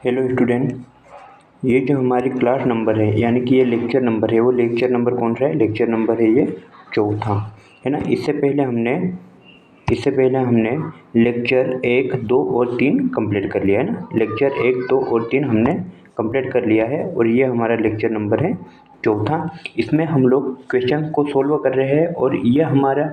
Hello student, ये जो हमारी क्लास नंबर है यानी कि ये लेक्चर नंबर है, वो लेक्चर नंबर कौन सा है? लेक्चर नंबर है ये चौथा, है ना। इससे पहले हमने लेक्चर 1, 2 और 3 कंप्लीट कर लिया है ना। लेक्चर 1, 2 और 3 हमने कंप्लीट कर लिया है और ये हमारा लेक्चर नंबर है चौथा। इसमें हम लोग क्वेश्चन को सोल्व कर रहे हैं और ये हमारा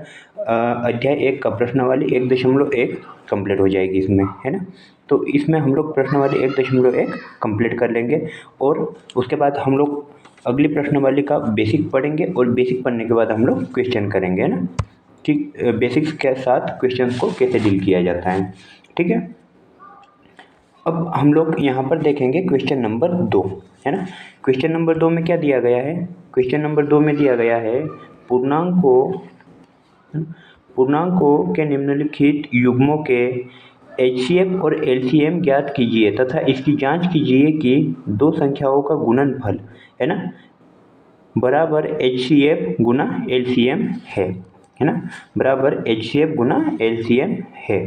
अध्याय 1 का प्रश्नावली 1.1 कंप्लीट हो जाएगी इसमें, है ना। तो इसमें हम लोग प्रश्नावली 1.1 कंप्लीट कर लेंगे और उसके बाद हम लोग अगली प्रश्नावली का बेसिक पढ़ेंगे और बेसिक पढ़ने के बाद हम लोग क्वेश्चन करेंगे, है ना। ठीक, बेसिक्स के साथ क्वेश्चन को कैसे डील किया जाता है, ठीक है। अब हम लोग यहाँ पर देखेंगे क्वेश्चन नंबर 2, है ना। क्वेश्चन नंबर 2 में क्या दिया गया है? क्वेश्चन नंबर 2 में दिया गया है पूर्णांकों के निम्नलिखित युग्मों के HCF और LCM ज्ञात कीजिए तथा इसकी जांच कीजिए कि दो संख्याओं का गुणनफल, है ना, बराबर HCF गुना LCM है ना, बराबर HCF गुना LCM है,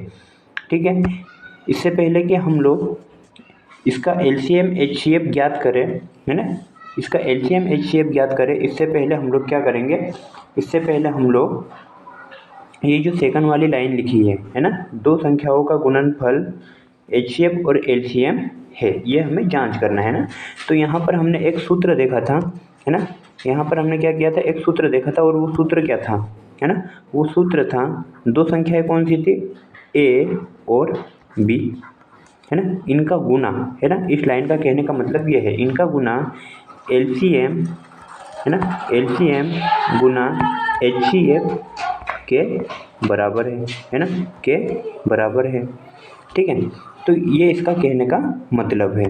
ठीक है। इससे पहले कि हम लोग इसका LCM HCF ज्ञात करें, है ना, इसका LCM HCF ज्ञात करें, इससे पहले हम लोग क्या करेंगे? इससे पहले हम लोग ये जो सेकंड वाली लाइन लिखी है ना, दो संख्याओं का गुणनफल HCF और LCM है, ये हमें जांच करना है ना। तो यहाँ पर हमने एक सूत्र देखा था, है ना। यहाँ पर हमने क्या किया था? एक सूत्र देखा था और वो सूत्र क्या था, है ना। वो सूत्र था, दो संख्याएं कौन सी थी? A और B, है ना, इनका गुना, है ना। इस लाइन का कहने का मतलब ये है, इनका गुना LCM, है ना, LCM गुना HCF के बराबर है ना, के बराबर है, ठीक है। तो ये इसका कहने का मतलब है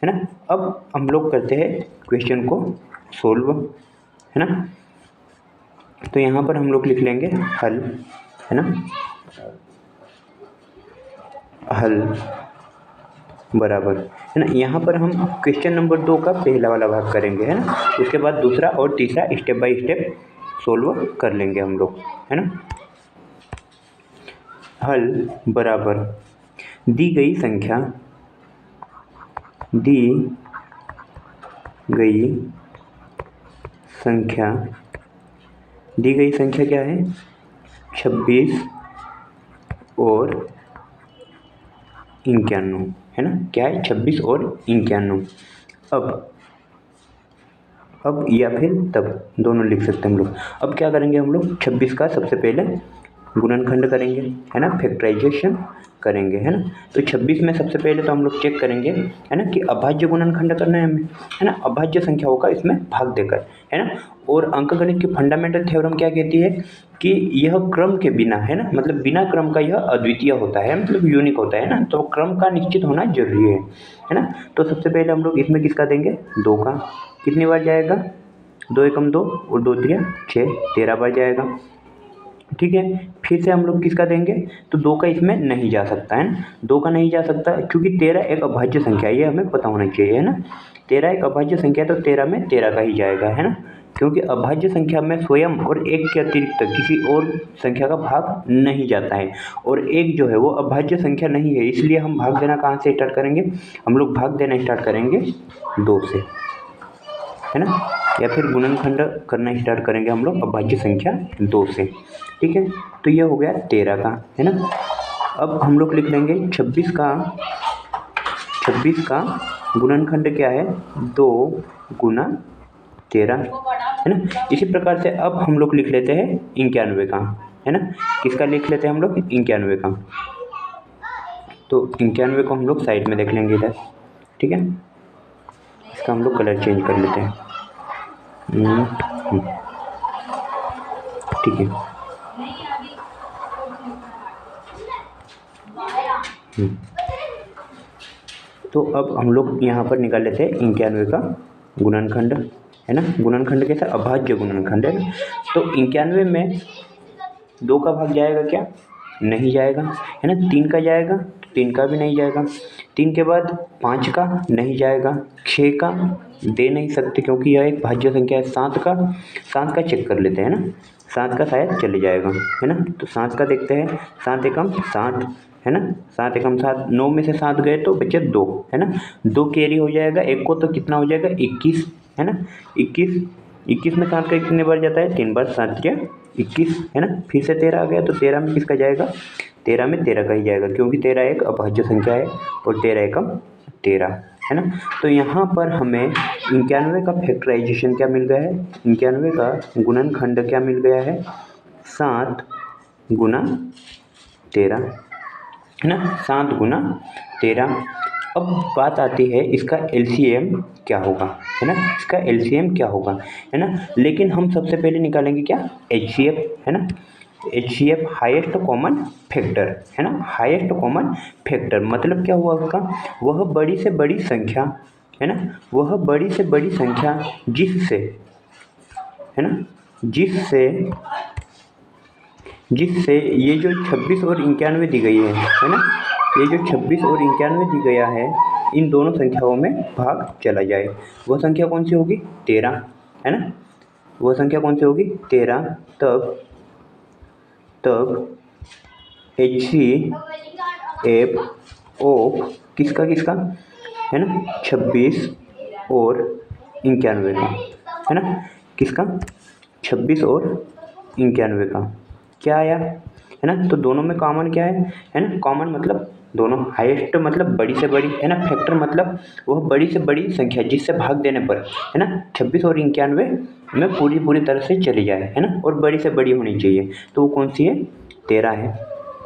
ना। अब हम लोग करते हैं क्वेश्चन को सोल्व, है ना। तो यहाँ पर हम लोग लिख लेंगे हल, है ना, हल बराबर, है ना। यहाँ पर हम क्वेश्चन नंबर 2 का पहला वाला भाग करेंगे, है ना। उसके बाद दूसरा और तीसरा स्टेप बाय स्टेप सोल्व कर लेंगे हम लोग, है ना। हल बराबर दी गई संख्या क्या है? 26 और 51, है ना। क्या है? 26 और 51। अब या फिर तब दोनों लिख सकते हैं हम लोग। अब क्या करेंगे हम लोग? 26 का सबसे पहले गुणनखंड करेंगे, है ना, फैक्टराइजेशन करेंगे, है ना। तो 26 में सबसे पहले तो हम लोग चेक करेंगे, है ना, कि अभाज्य गुणनखंड करना है हमें, है ना, अभाज्य संख्याओं का इसमें भाग देकर, है ना। और अंकगणित की फंडामेंटल थ्योरम क्या कहती है कि यह क्रम के बिना, है ना, मतलब बिना क्रम का यह अद्वितीय होता है, मतलब यूनिक होता है ना। तो क्रम का निश्चित होना जरूरी है ना। तो सबसे पहले हम लोग इसमें किसका देंगे? 2 का। कितनी बार जाएगा? 2 एकम 2 और 2 त्रिया 6, 13 बार जाएगा, ठीक है। फिर से हम लोग किसका देंगे? तो 2 का इसमें नहीं जा सकता, है ना। 2 का नहीं जा सकता क्योंकि 13 एक अभाज्य संख्या है, ये हमें पता होना चाहिए, है ना। 13 एक अभाज्य संख्या है तो 13 में 13 का ही जाएगा, है ना। क्योंकि अभाज्य संख्या में स्वयं और एक के अतिरिक्त किसी और संख्या का भाग नहीं जाता है, और एक जो है वो अभाज्य संख्या नहीं है, इसलिए हम भाग देना कहाँ से स्टार्ट करेंगे? हम लोग भाग देना स्टार्ट करेंगे 2 से, है ना, या फिर गुणनखंड करना स्टार्ट करेंगे हम लोग अभाज्य संख्या 2 से, ठीक है। तो ये हो गया 13 का, है ना। अब हम लोग लिख लेंगे 26 का गुणनखंड क्या है? 2 गुना 13, है ना। इसी प्रकार से अब हम लोग लिख लेते हैं 91 का, है ना। किसका लिख लेते हैं हम लोग? 91 का। तो 91 को हम लोग साइड में देख लेंगे इधर, ठीक है। इसका हम लोग कलर चेंज कर लेते हैं, ठीक है। तो अब हम लोग यहाँ पर निकाल लेते हैं 91 का गुणनखंड, है ना। गुणनखंड कैसा? अभाज्य गुणनखंड है। तो 91 में 2 का भाग जाएगा क्या? नहीं जाएगा, है ना। 3 का जाएगा? 3 का भी नहीं जाएगा। 3 के बाद 5 का नहीं जाएगा, 6 का दे नहीं सकते क्योंकि यह एक भाज्य संख्या है। 7 का चेक कर लेते हैं ना, 7 का शायद चले जाएगा, है ना। तो 7 का देखते हैं, 7 एकम 60, है ना, 7 एकम 7, 9 में से 7 गए तो बचे 2, है ना, 2 कैरी हो जाएगा एक को, तो कितना हो जाएगा 21, है ना, 21, 21 में 7 का कितने बार जाता है, 3 बार, 7 क्या 21, है ना, फिर से 13 आ गया, तो 13 में किसका जाएगा, 13 में 13 का ही जाएगा, क्योंकि 13 एक अभाज्य संख्या है और 13 एकम 13, है ना। तो यहाँ पर हमें 91 का फैक्टराइजेशन क्या मिल गया है, 91 का गुणनखंड क्या मिल गया है, 7 गुना 13, है ना, 7 गुना 13। अब बात आती है इसका एलसीएम क्या होगा, है ना, इसका एलसीएम क्या होगा, है ना, लेकिन हम सबसे पहले निकालेंगे क्या, एचसीएफ, है ना, एचसीएफ हाईएस्ट कॉमन फैक्टर, है ना, हाईएस्ट कॉमन फैक्टर मतलब क्या हुआ उसका, वह बड़ी से बड़ी संख्या, है ना, वह बड़ी से बड़ी संख्या जिससे, है ना, जिससे ये जो 26 और 91 दी गई है ना, ये जो 26 और 91 दी गया है, इन दोनों संख्याओं में भाग चला जाए, वह संख्या कौन सी होगी, 13, है ना, वह संख्या कौन सी होगी, 13। तब एच सी एफ ऑफ किसका किसका, है ना, 26 और 91 का, है ना, किसका, 26 और 91 का क्या आया, है ना, तो दोनों में कॉमन क्या है ना, कॉमन मतलब दोनों, हाईएस्ट मतलब बड़ी से बड़ी, है ना, फैक्टर मतलब वह बड़ी से बड़ी संख्या जिससे भाग देने पर, है ना, 26 और 91 में पूरी तरह से चली जाए, है ना, और बड़ी से बड़ी होनी चाहिए, तो वो कौन सी है, 13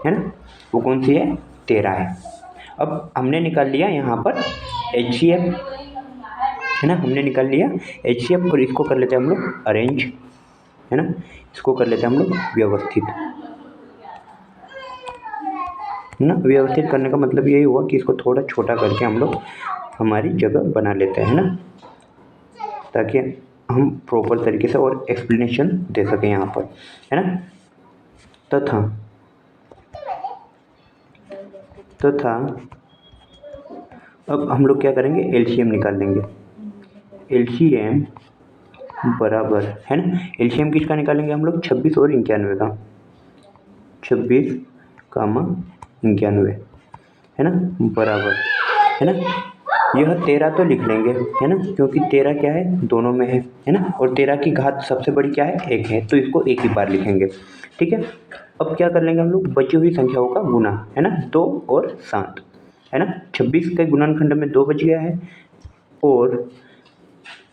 है ना, वो कौन सी है, 13 है। अब हमने निकाल लिया यहाँ पर एचसीएफ, है ना, हमने निकाल लिया एचसीएफ, और इसको कर लेते हैं हम लोग अरेंज, है ना, इसको कर लेते हैं हम लोग व्यवस्थित, है ना, व्यवस्थित करने का मतलब यही हुआ कि इसको थोड़ा छोटा करके हम लोग हमारी जगह बना लेते हैं ना, ताकि हम प्रॉपर तरीके से और एक्सप्लेनेशन दे सकें यहाँ पर, है ना। तथा अब हम लोग क्या करेंगे, एलसीएम निकाल लेंगे, एलसीएम बराबर, है ना, एलसीएम किसका निकालेंगे हम लोग, 26 और 91 का, 26, 91, है ना, बराबर, है ना, यह 13 तो लिख लेंगे, है ना, क्योंकि 13 क्या है, दोनों में है ना, और 13 की घात सबसे बड़ी क्या है, 1 है, तो इसको एक ही बार लिखेंगे, ठीक है। अब क्या कर लेंगे हम लोग, बची हुई संख्याओं का गुना, है ना, 2 और 7, है ना, 26 के गुणनखंड में 2 बच गया है, और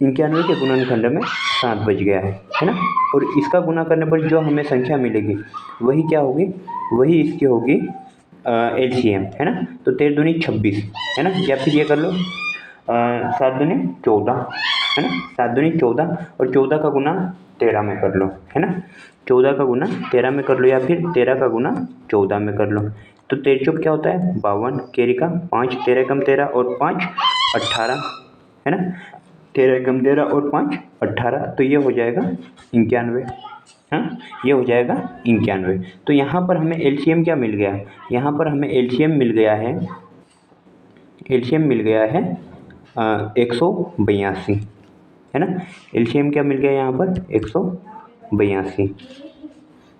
91 के गुणनखंड में 7 बच गया है ना, और इसका गुना करने पर जो हमें संख्या मिलेगी वही क्या होगी, वही इसकी होगी एलसीएम, है ना, तो 13 दूनी 26, है ना, या फिर ये कर लो 7 दूनी 14, है ना, 7 दूनी 14, और 14 का गुना 13 में कर लो, है ना, 14 का गुना 13 में कर लो, या फिर 13 का गुना 14 में कर लो, तो 13 क्या होता है 52, कैरी का 5, 13 कम 13 और 5 18, है ना, 13 कम 13 और 5 18, तो ये हो जाएगा 91, हाँ, ये हो जाएगा 91। तो यहाँ पर हमें एलसीएम क्या मिल गया, यहाँ पर हमें एलसीएम मिल गया है, एलसीएम मिल गया है 182, है ना, एलसीएम क्या मिल गया यहाँ पर 182,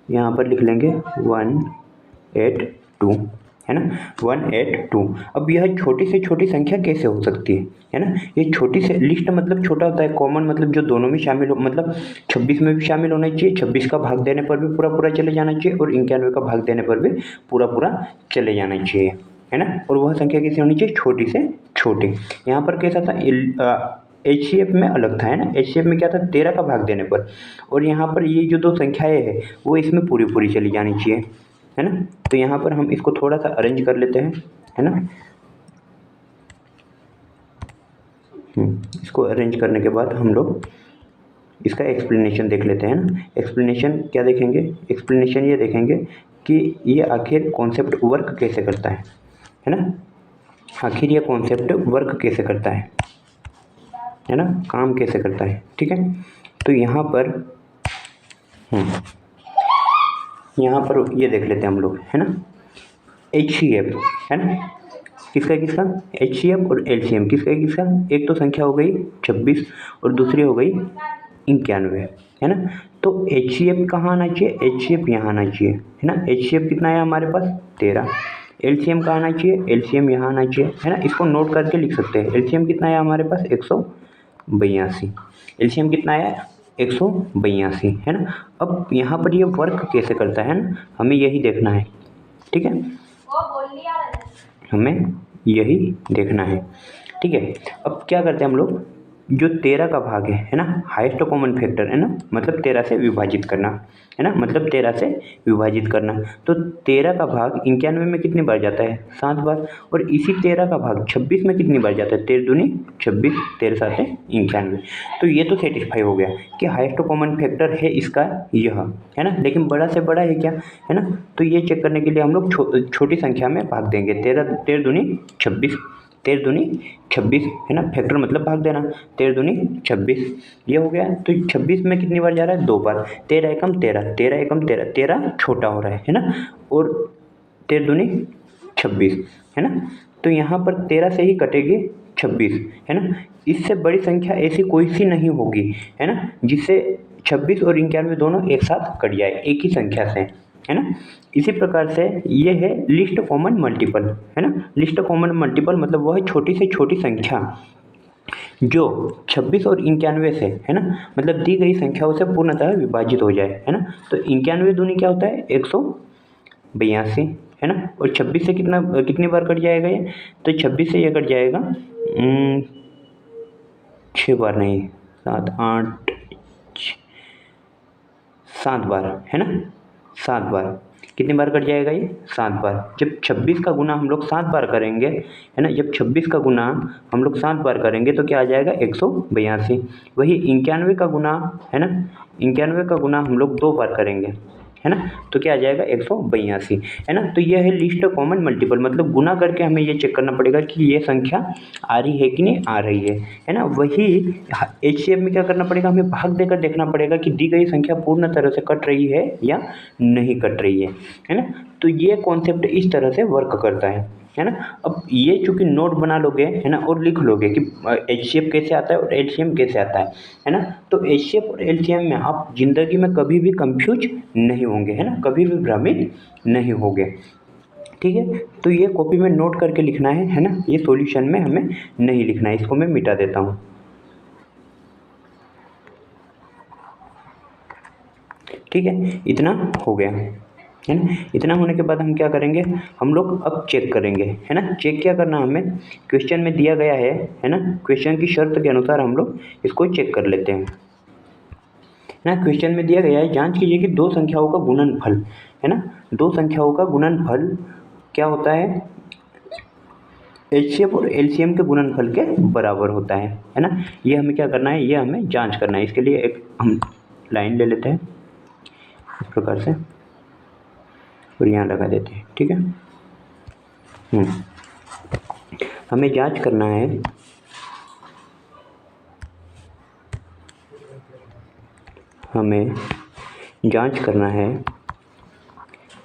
यहाँ पर लिख लेंगे 182, है ना, 182। अब यह छोटी से छोटी संख्या कैसे हो सकती है ना, ये छोटी से लिस्ट मतलब छोटा होता है, कॉमन मतलब जो दोनों में शामिल हो, मतलब 26 में भी शामिल होना चाहिए, 26 का भाग देने पर भी पूरा चले जाना चाहिए, और 91 का भाग देने पर भी पूरा चले जाना चाहिए, है ना, और वह संख्या कैसी होनी चाहिए, छोटी से छोटी। यहाँ पर कैसा था, एचसीएफ में अलग था, है ना, एचसीएफ में क्या था 13 का भाग देने पर, और यहाँ पर ये जो दो संख्याएं हैं वो इसमें पूरी चली जानी चाहिए, है ना। तो यहाँ पर हम इसको थोड़ा सा अरेंज कर लेते हैं, है ना, इसको अरेंज करने के बाद हम लोग इसका एक्सप्लेनेशन देख लेते हैं ना। एक्सप्लेनेशन क्या देखेंगे, एक्सप्लेनेशन ये देखेंगे कि ये आखिर कॉन्सेप्ट वर्क कैसे करता है ना, आखिर ये कॉन्सेप्ट वर्क कैसे करता है ना, काम कैसे करता है, ठीक है। तो यहाँ पर ये देख लेते हैं हम लोग, है ना, एचसीएफ, है ना, किसका एचसीएफ और एलसीएम किसका, एक तो संख्या हो गई 26 और दूसरी हो गई 91, है ना। तो एचसीएफ कहाँ आना चाहिए, एचसीएफ यहाँ आना चाहिए, है ना, एचसीएफ कितना है हमारे पास 13, एलसीएम कहाँ आना चाहिए, एलसीएम यहाँ आना चाहिए, है ना। इसको नोट करके लिख सकते हैं। एलसीएम कितना है हमारे पास, 182। एलसीएम कितना है, 182, है ना। अब यहाँ पर ये वर्क कैसे करता है ना, हमें यही देखना है, ठीक है, हमें यही देखना है, ठीक है। अब क्या करते हैं हम लोग, जो 13 का भाग है ना, हाईएस्ट कॉमन फैक्टर, है ना, मतलब 13 से विभाजित करना, है ना, मतलब 13 से विभाजित करना। तो 13 का भाग 91 में कितनी बार जाता है, 7 बार। और इसी 13 का भाग 26 में कितनी बार जाता है, 13 दूनी 26, 13 7 91। तो ये तो सेटिस्फाई हो गया कि हाईएस्ट कॉमन फैक्टर है इसका यह, है ना। लेकिन बड़ा से बड़ा है क्या, है ना। तो ये चेक करने के लिए हम लोग छोटी संख्या में भाग देंगे। 13 दूनी 26, 13 दूनी 26, है ना, फैक्टर मतलब भाग देना। 13 दूनी 26, ये हो गया। तो 26 में कितनी बार जा रहा है, 2 बार। 13 एकम 13, 13 एकम 13, 13 छोटा हो रहा है ना। और 13 दूनी 26, है ना। तो यहाँ पर 13 से ही कटेगी 26, है ना। इससे बड़ी संख्या ऐसी कोई सी नहीं होगी, है ना, जिससे 26 और 91 दोनों एक साथ कट जाए एक ही संख्या से, है ना। इसी प्रकार से ये है लिस्ट कॉमन मल्टीपल, है ना। लिस्ट कॉमन मल्टीपल मतलब वह छोटी से छोटी संख्या जो 26 और 91 से, है ना, मतलब दी गई संख्याओं से पूर्णतः विभाजित हो जाए, है ना। तो 91 दूनी क्या होता है, 182, है ना। और 26 से कितनी बार कट जाएगा ये, तो 26 से ये कट जाएगा 6 बार नहीं, 7 8 7 बार, है ना, 7 बार। कितनी बार कट जाएगा ये, 7 बार। जब 26 का गुना हम लोग 7 बार करेंगे, है ना, जब 26 का गुना हम लोग 7 बार करेंगे तो क्या आ जाएगा, 182। वही 91 का गुना, है ना, 91 का गुना हम लोग 2 बार करेंगे, है ना, तो क्या आ जाएगा, 182, है ना। तो यह है लिस्ट कॉमन मल्टीपल, मतलब गुना करके हमें ये चेक करना पड़ेगा कि ये संख्या आ रही है कि नहीं आ रही है ना। वही एचसीएफ में क्या करना पड़ेगा, हमें भाग देकर देखना पड़ेगा कि दी गई संख्या पूर्ण तरह से कट रही है या नहीं कट रही है ना। तो ये कॉन्सेप्ट इस तरह से वर्क करता है ना। अब ये चूंकि नोट बना लोगे, है ना, और लिख लोगे कि एचसीएफ कैसे आता है और एलसीएम कैसे आता है ना। तो एचसीएफ और एलसीएम में आप जिंदगी में कभी भी कंफ्यूज नहीं होंगे, है ना, कभी भी भ्रमित नहीं होंगे, ठीक है। तो ये कॉपी में नोट करके लिखना है ना, ये सॉल्यूशन में हमें नहीं लिखना है। इसको मैं मिटा देता हूँ, ठीक है। इतना हो गया, है ना। इतना होने के बाद हम क्या करेंगे, हम लोग अब चेक करेंगे, है ना। चेक क्या करना हमें, क्वेश्चन में दिया गया है ना, क्वेश्चन की शर्त के अनुसार हम लोग इसको चेक कर लेते हैं, है ना। क्वेश्चन में दिया गया है, जांच कीजिए कि दो संख्याओं का गुणनफल, है ना, दो संख्याओं का गुणनफल क्या होता है, एचसीएफ और एलसीएम के गुणनफल के बराबर होता है ना। ये हमें क्या करना है, ये हमें जांच करना है। इसके लिए एक हम लाइन ले लेते हैं इस प्रकार से और यहाँ लगा देते हैं, ठीक है। हमें जांच करना है, हमें जांच करना है,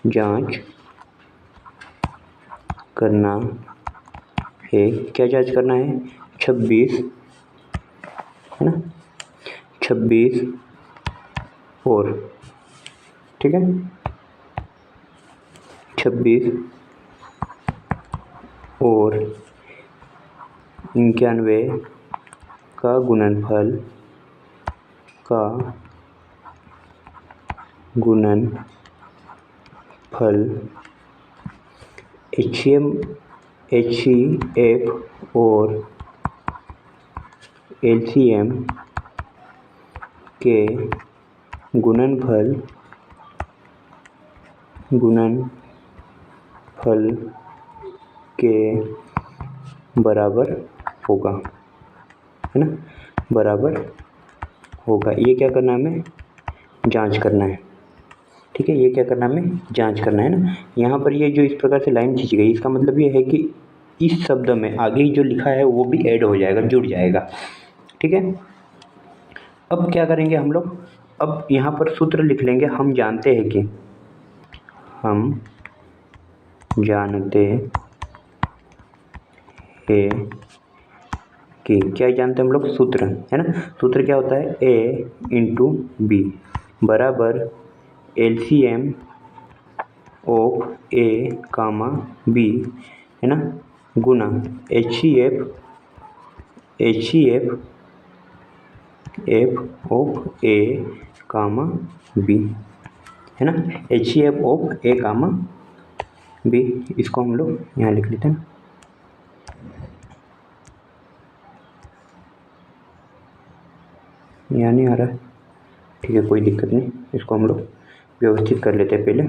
जांच करना है, क्या जांच करना है, 26, है ना, 26 और, ठीक है, 26 और 91 का गुणनफल एचसीएफ और एलसीएम के गुणनफल के बराबर होगा, है ना, बराबर होगा। ये क्या करना है, हमें जांच करना है, ठीक है। ये क्या करना है, हमें जांच करना है ना। यहाँ पर ये जो इस प्रकार से लाइन खींची गई, इसका मतलब ये है कि इस शब्द में आगे जो लिखा है वो भी ऐड हो जाएगा, जुड़ जाएगा, ठीक है। अब क्या करेंगे हम लोग, अब यहाँ पर सूत्र लिख लेंगे। हम जानते हैं कि क्या जानते हैं हम लोग, सूत्र, है ना। सूत्र क्या होता है, A × B बराबर LCM of A comma B, है ना, गुना H F of A comma B, है ना, H F of A comma B. इसको हम लोग यहाँ लिख लेते हैं। यहाँ नहीं आ रहा है, ठीक है, कोई दिक्कत नहीं, इसको हम लोग व्यवस्थित कर लेते हैं पहले।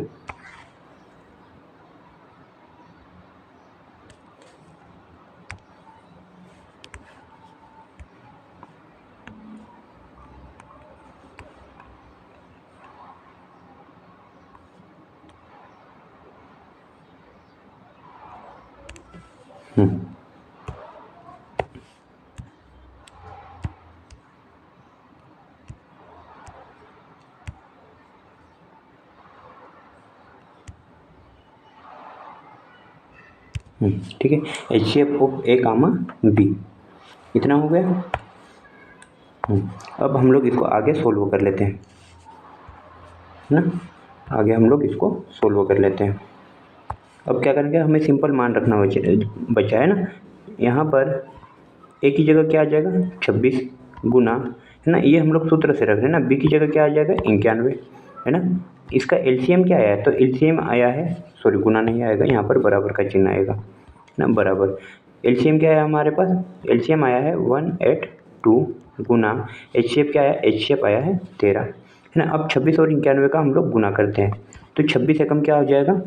ठीक है, H F of A comma B, इतना हो गया। अब हम लोग इसको आगे सोल्व कर लेते हैं, है ना, आगे हम लोग इसको सोल्व कर लेते हैं। अब क्या करेंगे, हमें सिंपल मान रखना बचा है ना, यहाँ पर ए की जगह क्या आ जाएगा 26 गुना, है ना, ये हम लोग सूत्र से रख रहे हैं ना, बी की जगह क्या आ जाएगा 91, है ना। इसका एलसीएम क्या आया है, तो एलसीएम आया है, सॉरी गुना नहीं आएगा, यहाँ पर बराबर का चिन्ह आएगा, है ना, बराबर। एलसीएम क्या है हमारे पास, एलसीएम आया है 182 गुना एच क्या आया, एच आया है 13, है ना। अब 26 और 91 का हम लोग गुना करते हैं, तो 26 से कम क्या हो जाएगा,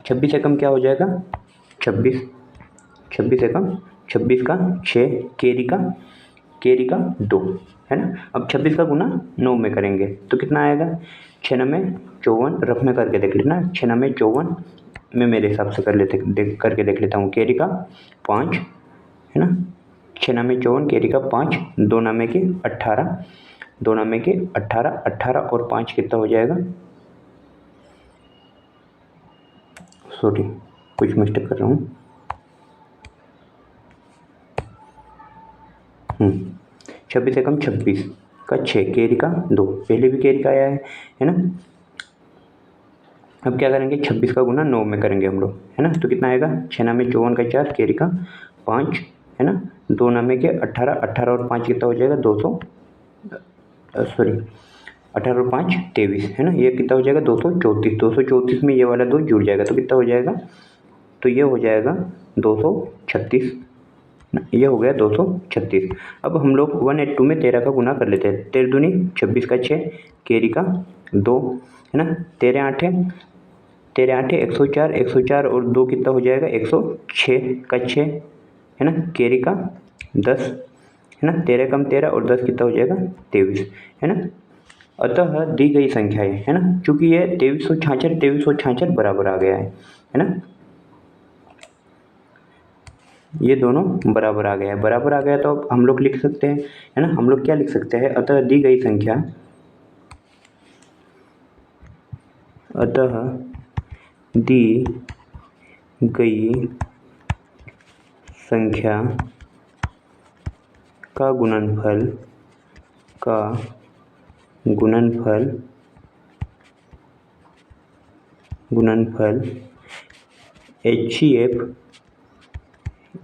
26 से कम क्या हो जाएगा 26, 26 से कम 26 का 6, केरी का 2, है ना। अब 26 का गुना 9 में करेंगे तो कितना आएगा, 6 में 54, रफ में करके देख लेना, 6 में 54 में मेरे हिसाब से करके देख लेता हूँ, केरी का 5, है ना, 6 में 54, केरी का 5, 2 नामे के 18, 2 नामे के 18, 18 और 5 कितना हो जाएगा, सॉरी कुछ मिस्टेक कर रहा हूँ, 26 से कम 26 का 6, केरी का 2, पहले भी केरी का आया है ना। अब क्या करेंगे, 26 का गुना 9 में करेंगे हम लोग, है ना, तो कितना आएगा, 6 नामे 54 का 4, केरी का 5, है ना, 2 नामे के 18, 18 और 5 कितना हो जाएगा 200, सॉरी 18 और 5 23, है ना, ये कितना हो जाएगा 234, 234 में ये वाला 2 जुड़ जाएगा तो कितना हो जाएगा, तो ये हो जाएगा 236, ये हो गया 236। अब हम लोग 182 में 13 का गुना कर लेते हैं, 13 दूनी 26 का 6, केरी का 2, है ना, 13 8 104, 104 और 2 कितना हो जाएगा 106 का 6, है ना, केरी का 10, है ना, 13 कम 13 और 10 कितना हो जाएगा 23, है ना। अतः दी गई संख्याएं, है ना, चूंकि ये 2366 बराबर आ गया है ना, ये दोनों बराबर आ गया है, बराबर आ गया तो अब हम लोग लिख सकते हैं, है ना, हम लोग क्या लिख सकते हैं, अतः दी गई संख्या, अतः दी गई संख्या का गुणनफल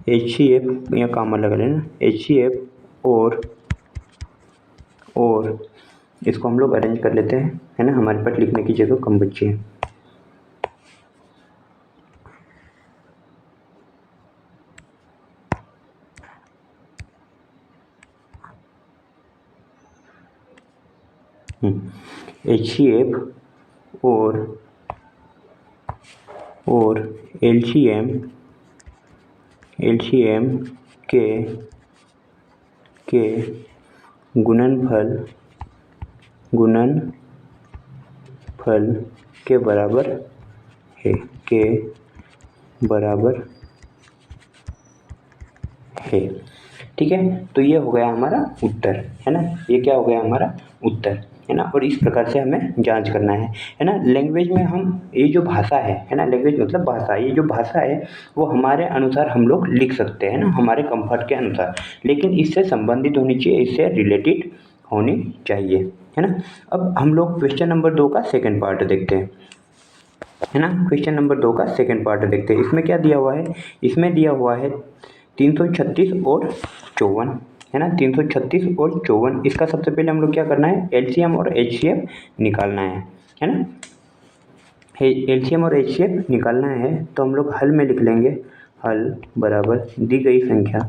एच यहाँ काम लगा लेना, एच और इसको हम लोग अरेंज कर लेते हैं, है ना, हमारे पास लिखने की जगह कम बची है। एच और एलसीएम के गुणनफल के बराबर है, ठीक है। तो ये हो गया हमारा उत्तर, है ना, ये क्या हो गया हमारा उत्तर, है ना। और इस प्रकार से हमें जांच करना है ना। लैंग्वेज में हम ये जो भाषा है ना, लैंग्वेज मतलब भाषा, ये जो भाषा है वो हमारे अनुसार हम लोग लिख सकते हैं ना, हमारे कंफर्ट के अनुसार, लेकिन इससे संबंधित होनी चाहिए, इससे रिलेटेड होनी चाहिए, है ना। अब हम लोग क्वेश्चन नंबर 2 का सेकंड पार्ट देखते हैं। है ना। क्वेश्चन नंबर 2 का सेकंड पार्ट देखते हैं। इसमें क्या दिया हुआ है, इसमें दिया हुआ है 336 और 54, है ना। 336 और 54, इसका सबसे पहले हम लोग क्या करना है, एलसीएम और एचसीएफ निकालना है ना। एलसीएम और एचसीएफ निकालना है तो हम लोग हल में लिख लेंगे, हल बराबर दी गई संख्या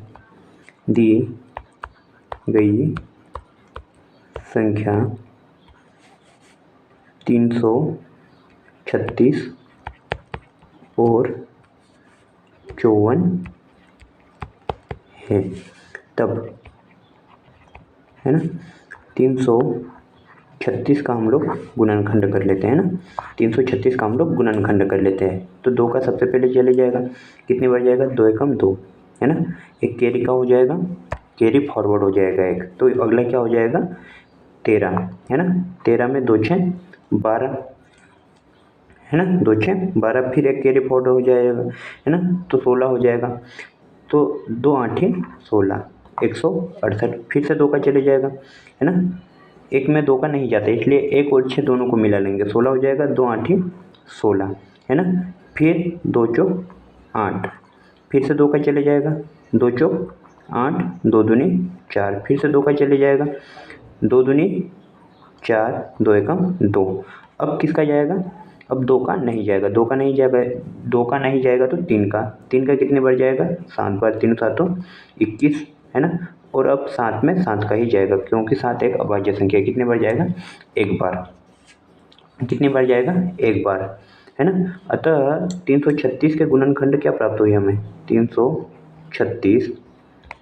336 और 54 है, तब, है ना। 336 का हम लोग गुणनखंड कर लेते हैं ना, 336 का हम लोग गुणनखंड कर लेते हैं। तो 2 का सबसे पहले चले जाएगा, कितनी बार जाएगा, 2 एकम 2, है ना। एक कैरी का हो जाएगा, कैरी फॉरवर्ड हो जाएगा एक, तो अगला क्या हो जाएगा 13, है ना। 13 में 2 6 12, है ना, 2 6 12, फिर एक कैरी फॉरवर्ड हो जाएगा, है ना, तो 16 हो जाएगा। तो 2 8 16, 168, फिर से 2 का चले जाएगा, है ना। एक में 2 का नहीं जाता, इसलिए 1 और 6 दोनों को मिला लेंगे, 16 हो जाएगा। 2 8 16, है ना। फिर 2 चौक 8, फिर से 2 का चले जाएगा, 2 चौक 8, 2 दूनी 4, फिर से 2 का चले जाएगा, 2 दूनी 4, 2 एकम 2। अब किसका जाएगा, अब 2 का नहीं जाएगा, 2 का नहीं जाएगा, 2 का नहीं जाएगा तो 3 का कितने बार जाएगा, 7 बार, 3 7 21, है ना। और अब 7 में 7 का ही जाएगा, क्योंकि 7 एक अभाज्य संख्या है। कितने बार जाएगा, एक बार, कितनी बार जाएगा, एक बार, है ना। अतः 336 के गुणनखंड क्या प्राप्त हुई हमें, 336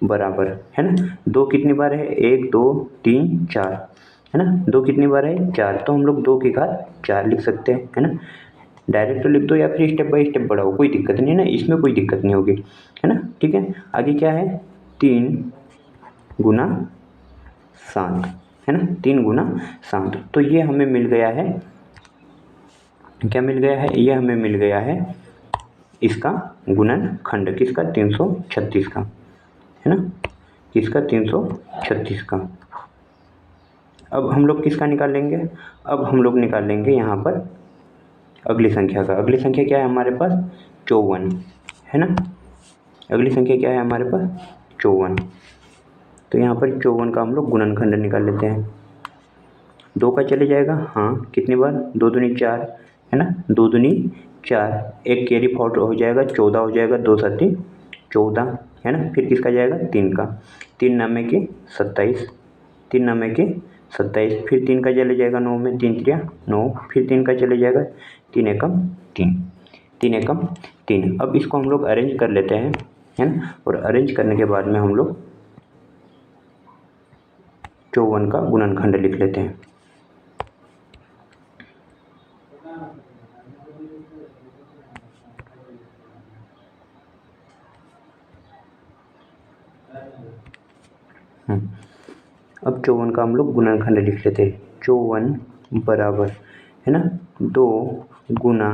बराबर, है ना, 2 कितनी बार है, 1 2 3 4, है ना। 2 कितनी बार है, 4, तो हम लोग 2 की घात 4 लिख सकते हैं, है ना। डायरेक्ट तो लिख दो या फिर स्टेप बाय स्टेप बढ़ाओ, कोई दिक्कत नहीं है ना, इसमें कोई दिक्कत नहीं होगी, है ना। ठीक है, आगे क्या है, 3 गुना 7, है ना, 3 गुना 7, तो ये हमें मिल गया है, क्या मिल गया है, ये हमें मिल गया है इसका गुणनखंड, किसका, 336 का, है ना, किसका, 336 का। अब हम लोग किसका निकाल लेंगे, अब हम लोग निकाल लेंगे यहाँ पर अगली संख्या का। अगली संख्या क्या है हमारे पास, 54, है ना। अगली संख्या क्या है हमारे पास, 54, तो यहाँ पर 54 का हम लोग गुणनखंड निकाल लेते हैं। 2 का चले जाएगा, हाँ, कितनी बार, 2 दूनी 4, है ना, 2 दूनी 4, एक कैरी फॉरवर्ड हो जाएगा, 14 हो जाएगा, 2 7 14, है ना। फिर किसका जाएगा, 3 का, 3 नामे के 27, 3 नामे के 27, फिर 3 का चले जाएगा 9 में, 3 3 9, फिर 3 का चले जाएगा, 3 एकम 3, 3 एकम 3। अब इसको हम लोग अरेंज कर लेते हैं, है ना, और अरेंज करने के बाद में हम लोग 54 का गुणनखंड लिख लेते हैं। अब 54 का हम लोग गुणनखंड लिख लेते हैं। 54 बराबर, है ना, 2 गुना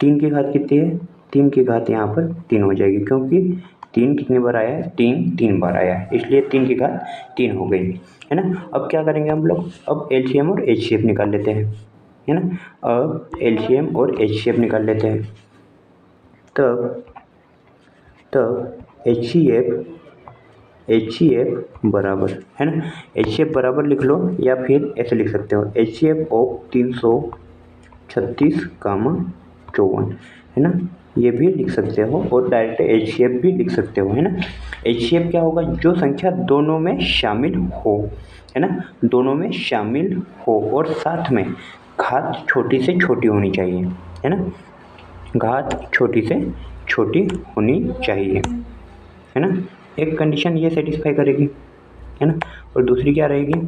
3 की घात कितनी है, 3 की घात यहाँ पर 3 हो जाएगी, क्योंकि 3 कितनी बार आया है, 3 बार आया है, इसलिए 3 की घात 3 हो गई, है ना। अब क्या करेंगे हम लोग, अब एलसीएम और एचसीएफ निकाल लेते हैं, है ना। अब एलसीएम और एचसीएफ निकाल लेते हैं, तब एच सी एफ बराबर, है ना, एच सी एफ बराबर लिख लो, या फिर ऐसे लिख सकते हो, एच सी एफ ऑफ 336 कामा 54, है ना, ये भी लिख सकते हो, और डायरेक्ट एच सी एफ भी लिख सकते हो, है ना। एच सी एफ क्या होगा, जो संख्या दोनों में शामिल हो, है ना, दोनों में शामिल हो, और साथ में घात छोटी से छोटी होनी चाहिए, है ना, घात छोटी से छोटी होनी चाहिए, है ना। एक कंडीशन ये सेटिस्फाई करेगी, है ना, और दूसरी क्या रहेगी,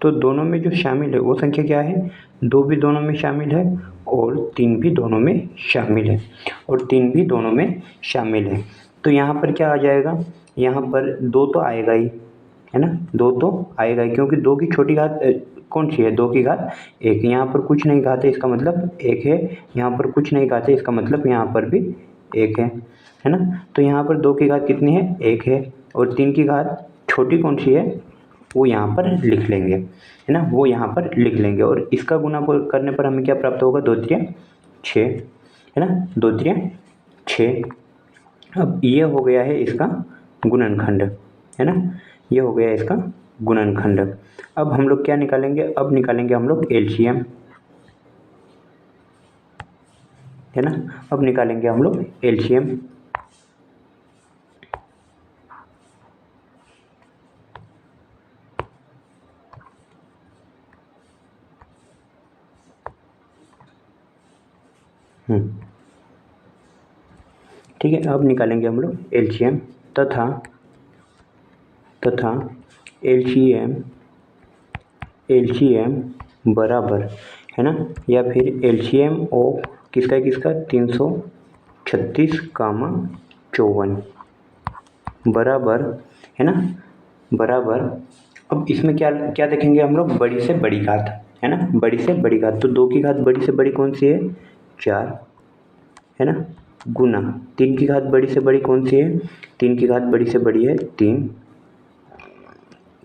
तो दोनों में जो शामिल है वो संख्या क्या है, 2 भी दोनों में शामिल है, और 3 भी दोनों में शामिल है, और 3 भी दोनों में शामिल है। तो यहाँ पर क्या आ जाएगा, यहाँ पर 2 तो आएगा ही, है ना, 2 तो आएगा ही, क्योंकि 2 की छोटी घात कौन सी है, 2 की घात 1, यहाँ पर कुछ नहीं घात है, इसका मतलब 1 है, यहाँ पर कुछ नहीं घात है, इसका मतलब यहाँ पर भी 1 है ना। तो यहाँ पर 2 की घात कितनी है, 1 है, और 3 की घात छोटी कौन सी है वो यहाँ पर लिख लेंगे, है ना, वो यहाँ पर लिख लेंगे। और इसका गुना करने पर हमें क्या प्राप्त होगा, 2 त्रिया 6, है ना, 2 त्रिया 6। अब ये हो गया है इसका गुणनखंड, है ना, ये हो गया इसका गुणनखंड। अब हम लोग क्या निकालेंगे, अब निकालेंगे हम लोग एलसीएम, है ना, अब निकालेंगे हम लोग एलसीएम। ठीक है, अब निकालेंगे हम लोग एलसीएम तथा एलसीएम बराबर, है ना, या फिर एलसीएम ऑफ किसका 336, 54 बराबर, है ना, बराबर। अब इसमें क्या क्या देखेंगे हम लोग, बड़ी से बड़ी घात, है ना, बड़ी से बड़ी घात। तो 2 की घात बड़ी से बड़ी कौन सी है, 4, है ना, गुना 3 की घात बड़ी से बड़ी कौन सी है, 3 की घात बड़ी से बड़ी है 3,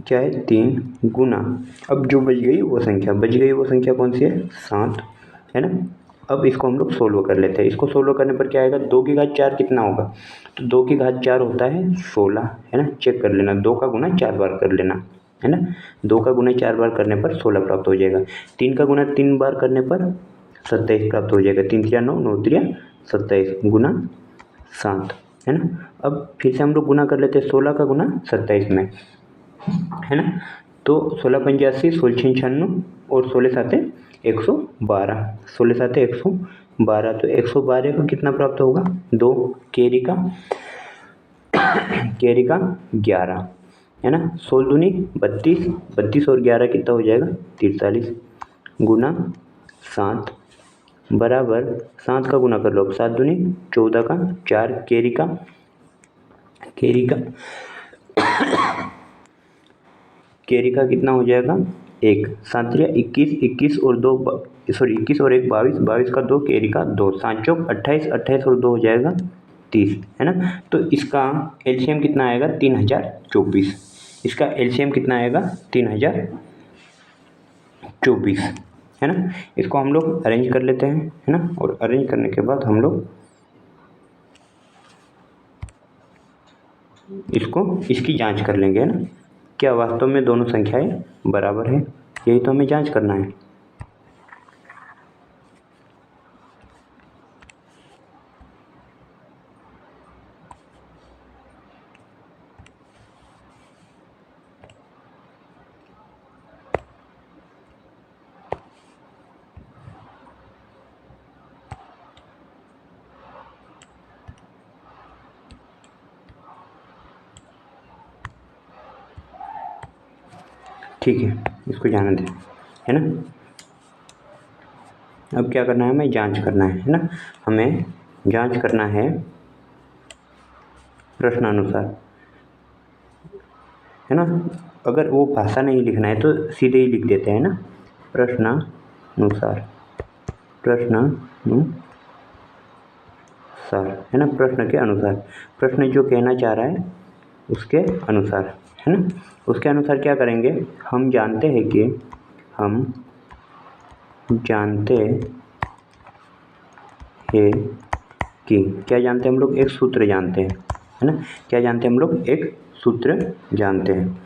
क्या है 3, गुना अब जो बच गई वो संख्या कौन सी है, 7, है ना। अब इसको हम लोग सोल्व कर लेते हैं। इसको सोल्व करने पर क्या आएगा, 2 की घात 4 कितना होगा, तो 2 की घात 4 होता है 16, है ना, चेक कर लेना, 2 का गुना 4 बार कर लेना, है ना, 2 का गुना 4 बार करने पर 16 प्राप्त हो जाएगा। 3 का गुना 3 बार करने पर 27 प्राप्त हो जाएगा। 3 3 9, 9 3 27 गुना 7, है ना। अब फिर से हम लोग गुना कर लेते हैं 16 का गुना 27 में, है ना। तो 16 85, 16 96 और 16 7 112, 16 7 112, तो 112 को कितना प्राप्त होगा, 2 कैरी का 11, है ना, 16 दूनी 32, 32 और 11 कितना हो जाएगा 43 गुना 7 बराबर 7 का गुना कर लो, अब 7 दूनी 14 का 4 कैरी का कितना हो जाएगा 1, 7 21, 21 और 2 21 और 1 22, 22 का 2 कैरी का 2, 7 चौक 28, 28 और 2 हो जाएगा 30, है ना। तो इसका एलसीएम कितना आएगा 3024, इसका एलसीएम कितना आएगा 3024, है ना। इसको हम लोग अरेंज कर लेते हैं, है ना, और अरेंज करने के बाद हम लोग इसकी जांच कर लेंगे, है ना, क्या वास्तव में दोनों संख्याएं बराबर है, यही तो हमें जांच करना है। ठीक है, इसको जाने दें, है ना। अब क्या करना है, हमें जांच करना है ना, हमें जांच करना है प्रश्नानुसार, है ना। अगर वो भाषा नहीं लिखना है तो सीधे ही लिख देते हैं ना, प्रश्नानुसार, है ना, प्रश्न के अनुसार, प्रश्न जो कहना चाह रहा है उसके अनुसार, है ना। उसके अनुसार क्या करेंगे, हम जानते हैं कि क्या जानते हैं हम लोग, एक सूत्र जानते हैं, है ना, क्या जानते हैं हम लोग, एक सूत्र जानते हैं।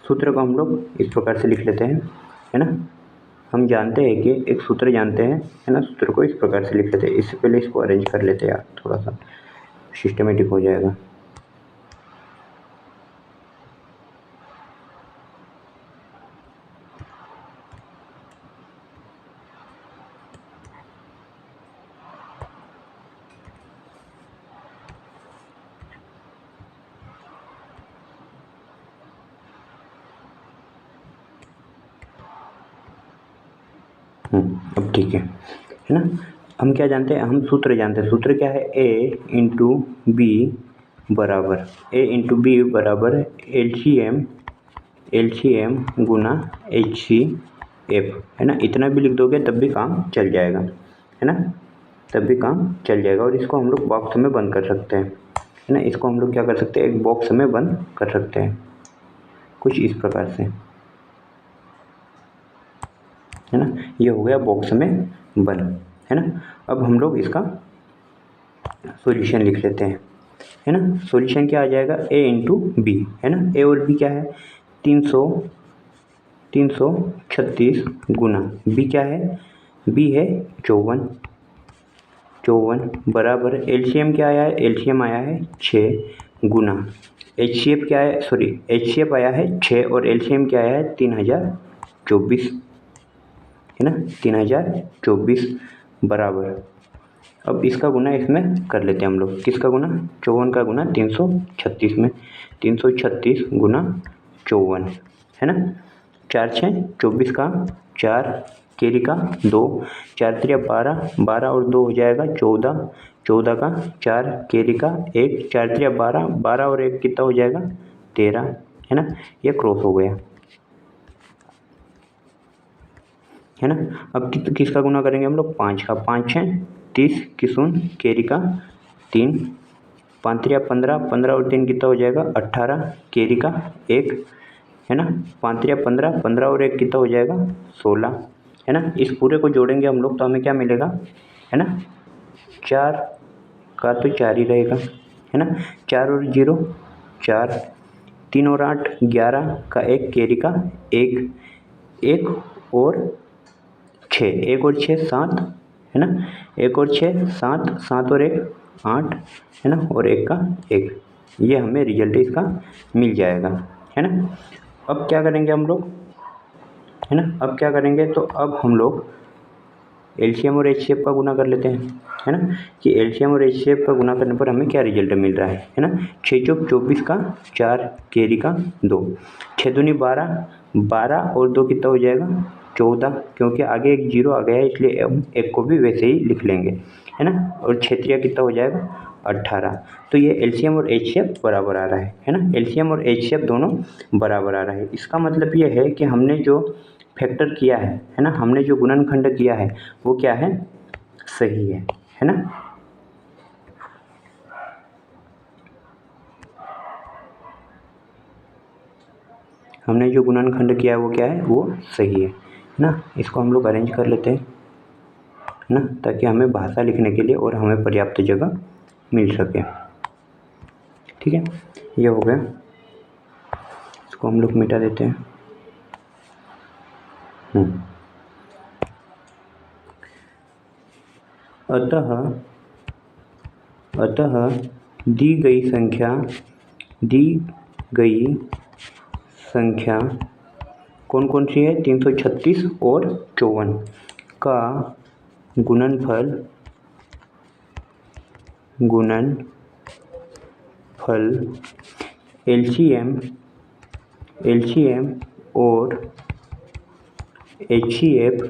सूत्र को हम लोग इस प्रकार से लिख लेते हैं, है ना, हम जानते हैं कि एक सूत्र जानते हैं, है ना, सूत्र को इस प्रकार से लिख लेते हैं। इससे पहले इसको अरेंज कर लेते हैं यार, थोड़ा सा सिस्टमेटिक हो जाएगा। अब ठीक है ना, हम क्या जानते हैं, हम सूत्र जानते हैं। सूत्र क्या है, a इंटू बी बराबर एलसीएम गुना HCF, है ना। इतना भी लिख दोगे तब भी काम चल जाएगा, है ना, तब भी काम चल जाएगा। और इसको हम लोग बॉक्स में बंद कर सकते हैं, है ना। इसको हम लोग क्या कर सकते हैं, एक बॉक्स में बंद कर सकते हैं कुछ इस प्रकार से, है ना। ये हो गया बॉक्स में बंद, है ना। अब हम लोग इसका सॉल्यूशन लिख लेते हैं, है ना। सॉल्यूशन क्या आ जाएगा, a इंटू बी, है ना। a और b क्या है, 336 गुना b क्या है, b है 54 बराबर एलसीएम क्या आया है, एलसीएम आया है 6 गुना एचसीएफ क्या है, सॉरी एचसीएफ आया है 6 और एलसीएम क्या आया है 3024, है ना। 3024 बराबर, अब इसका गुना इसमें कर लेते हैं हम लोग, किसका गुना, 54 का गुना 336 में, 336 गुना 54, है ना। 4 6 24 का 4, केरी का 2, 4 3 12, 12 और 2 हो जाएगा 14, 14 का 4, केरी का 1, 4 3 12, 12 और 1 कितना हो जाएगा 13, है ना। ये क्रॉस हो गया, है ना। अब किसका गुना करेंगे हम लोग, 5 का, 5 6 30 की 0, केरी का 3, 5 3 15, 15 और 3 कितना हो जाएगा 18, केरी का 1, है ना। 5 3 15, 15 और 1 कितना हो जाएगा 16, है ना। इस पूरे को जोड़ेंगे हम लोग तो हमें क्या मिलेगा, है ना, 4 का तो 4 ही रहेगा, है ना। 4 और 0 4, 3 और 8 11 का 1, केरी का 1, 1 और 6, 1 और 6 7, है ना। 1 और 6 7, 7 और 1 8, है ना, और 1 का 1, ये हमें रिजल्ट इसका मिल जाएगा, है ना। अब क्या करेंगे हम लोग, है ना, अब क्या करेंगे, तो अब हम लोग एलसीएम और एचसीएफ का गुना कर लेते हैं, है ना, कि एलसीएम और एचसीएफ का गुना करने पर हमें क्या रिजल्ट मिल रहा है ना। 6 चौक 24 का 4, केरी का 2, 6 दूनी 12, 12 और 2 कितना हो जाएगा 14, क्योंकि आगे एक जीरो आ गया है इसलिए हम एक को भी वैसे ही लिख लेंगे, है ना। और 6 3 कितना हो जाएगा 18, तो ये एलसीएम और एचसीएफ बराबर आ रहा है ना। एलसीएम और एचसीएफ दोनों बराबर आ रहा है, इसका मतलब ये है कि हमने जो फैक्टर किया है ना, हमने जो गुणनखंड किया है वो क्या है, सही है ना। हमने जो गुणनखंड किया है वो क्या है, वो सही है ना। इसको हम लोग अरेंज कर लेते हैं ना, ताकि हमें भाषा लिखने के लिए और हमें पर्याप्त जगह मिल सके, ठीक है। ये हो गया, इसको हम लोग मिटा देते हैं। अतः दी गई संख्या कौन कौन सी है, 336 और 54 का गुणनफल एलसीएम और एचसीएफ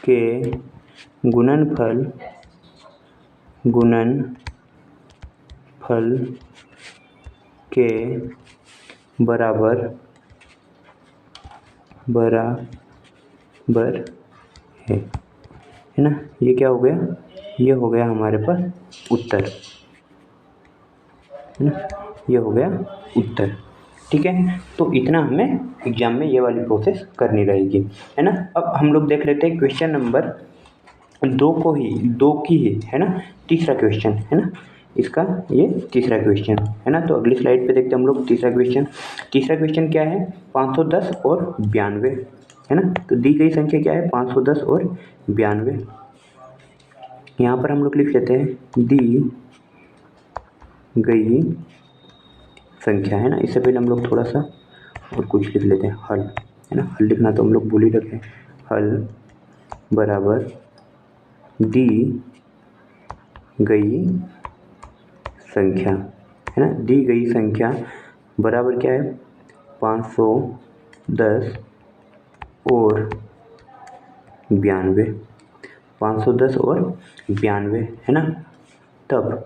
के गुणनफल के बराबर है ना। ये क्या हो गया, ये हो गया हमारे पास उत्तर, है ना, ये हो गया उत्तर, ठीक है। तो इतना हमें एग्जाम में ये वाली प्रोसेस करनी रहेगी, है ना। अब हम लोग देख लेते हैं क्वेश्चन नंबर 2 की ही, है ना, तीसरा क्वेश्चन, है ना, इसका ये तीसरा क्वेश्चन, है ना। तो अगली स्लाइड पे देखते हैं हम लोग तीसरा क्वेश्चन क्या है, 510 और 92, है ना। तो दी गई संख्या क्या है, 510 और 92, यहाँ पर हम लोग लिख लेते हैं दी गई संख्या, है ना। इससे पहले हम लोग थोड़ा सा और कुछ लिख लेते हैं, हल, है ना, हल लिखना तो हम लोग भूल ही रखे, हल बराबर दी गई संख्या, है ना। दी गई संख्या बराबर क्या है, 510 और 92, 510 और 92, है ना। तब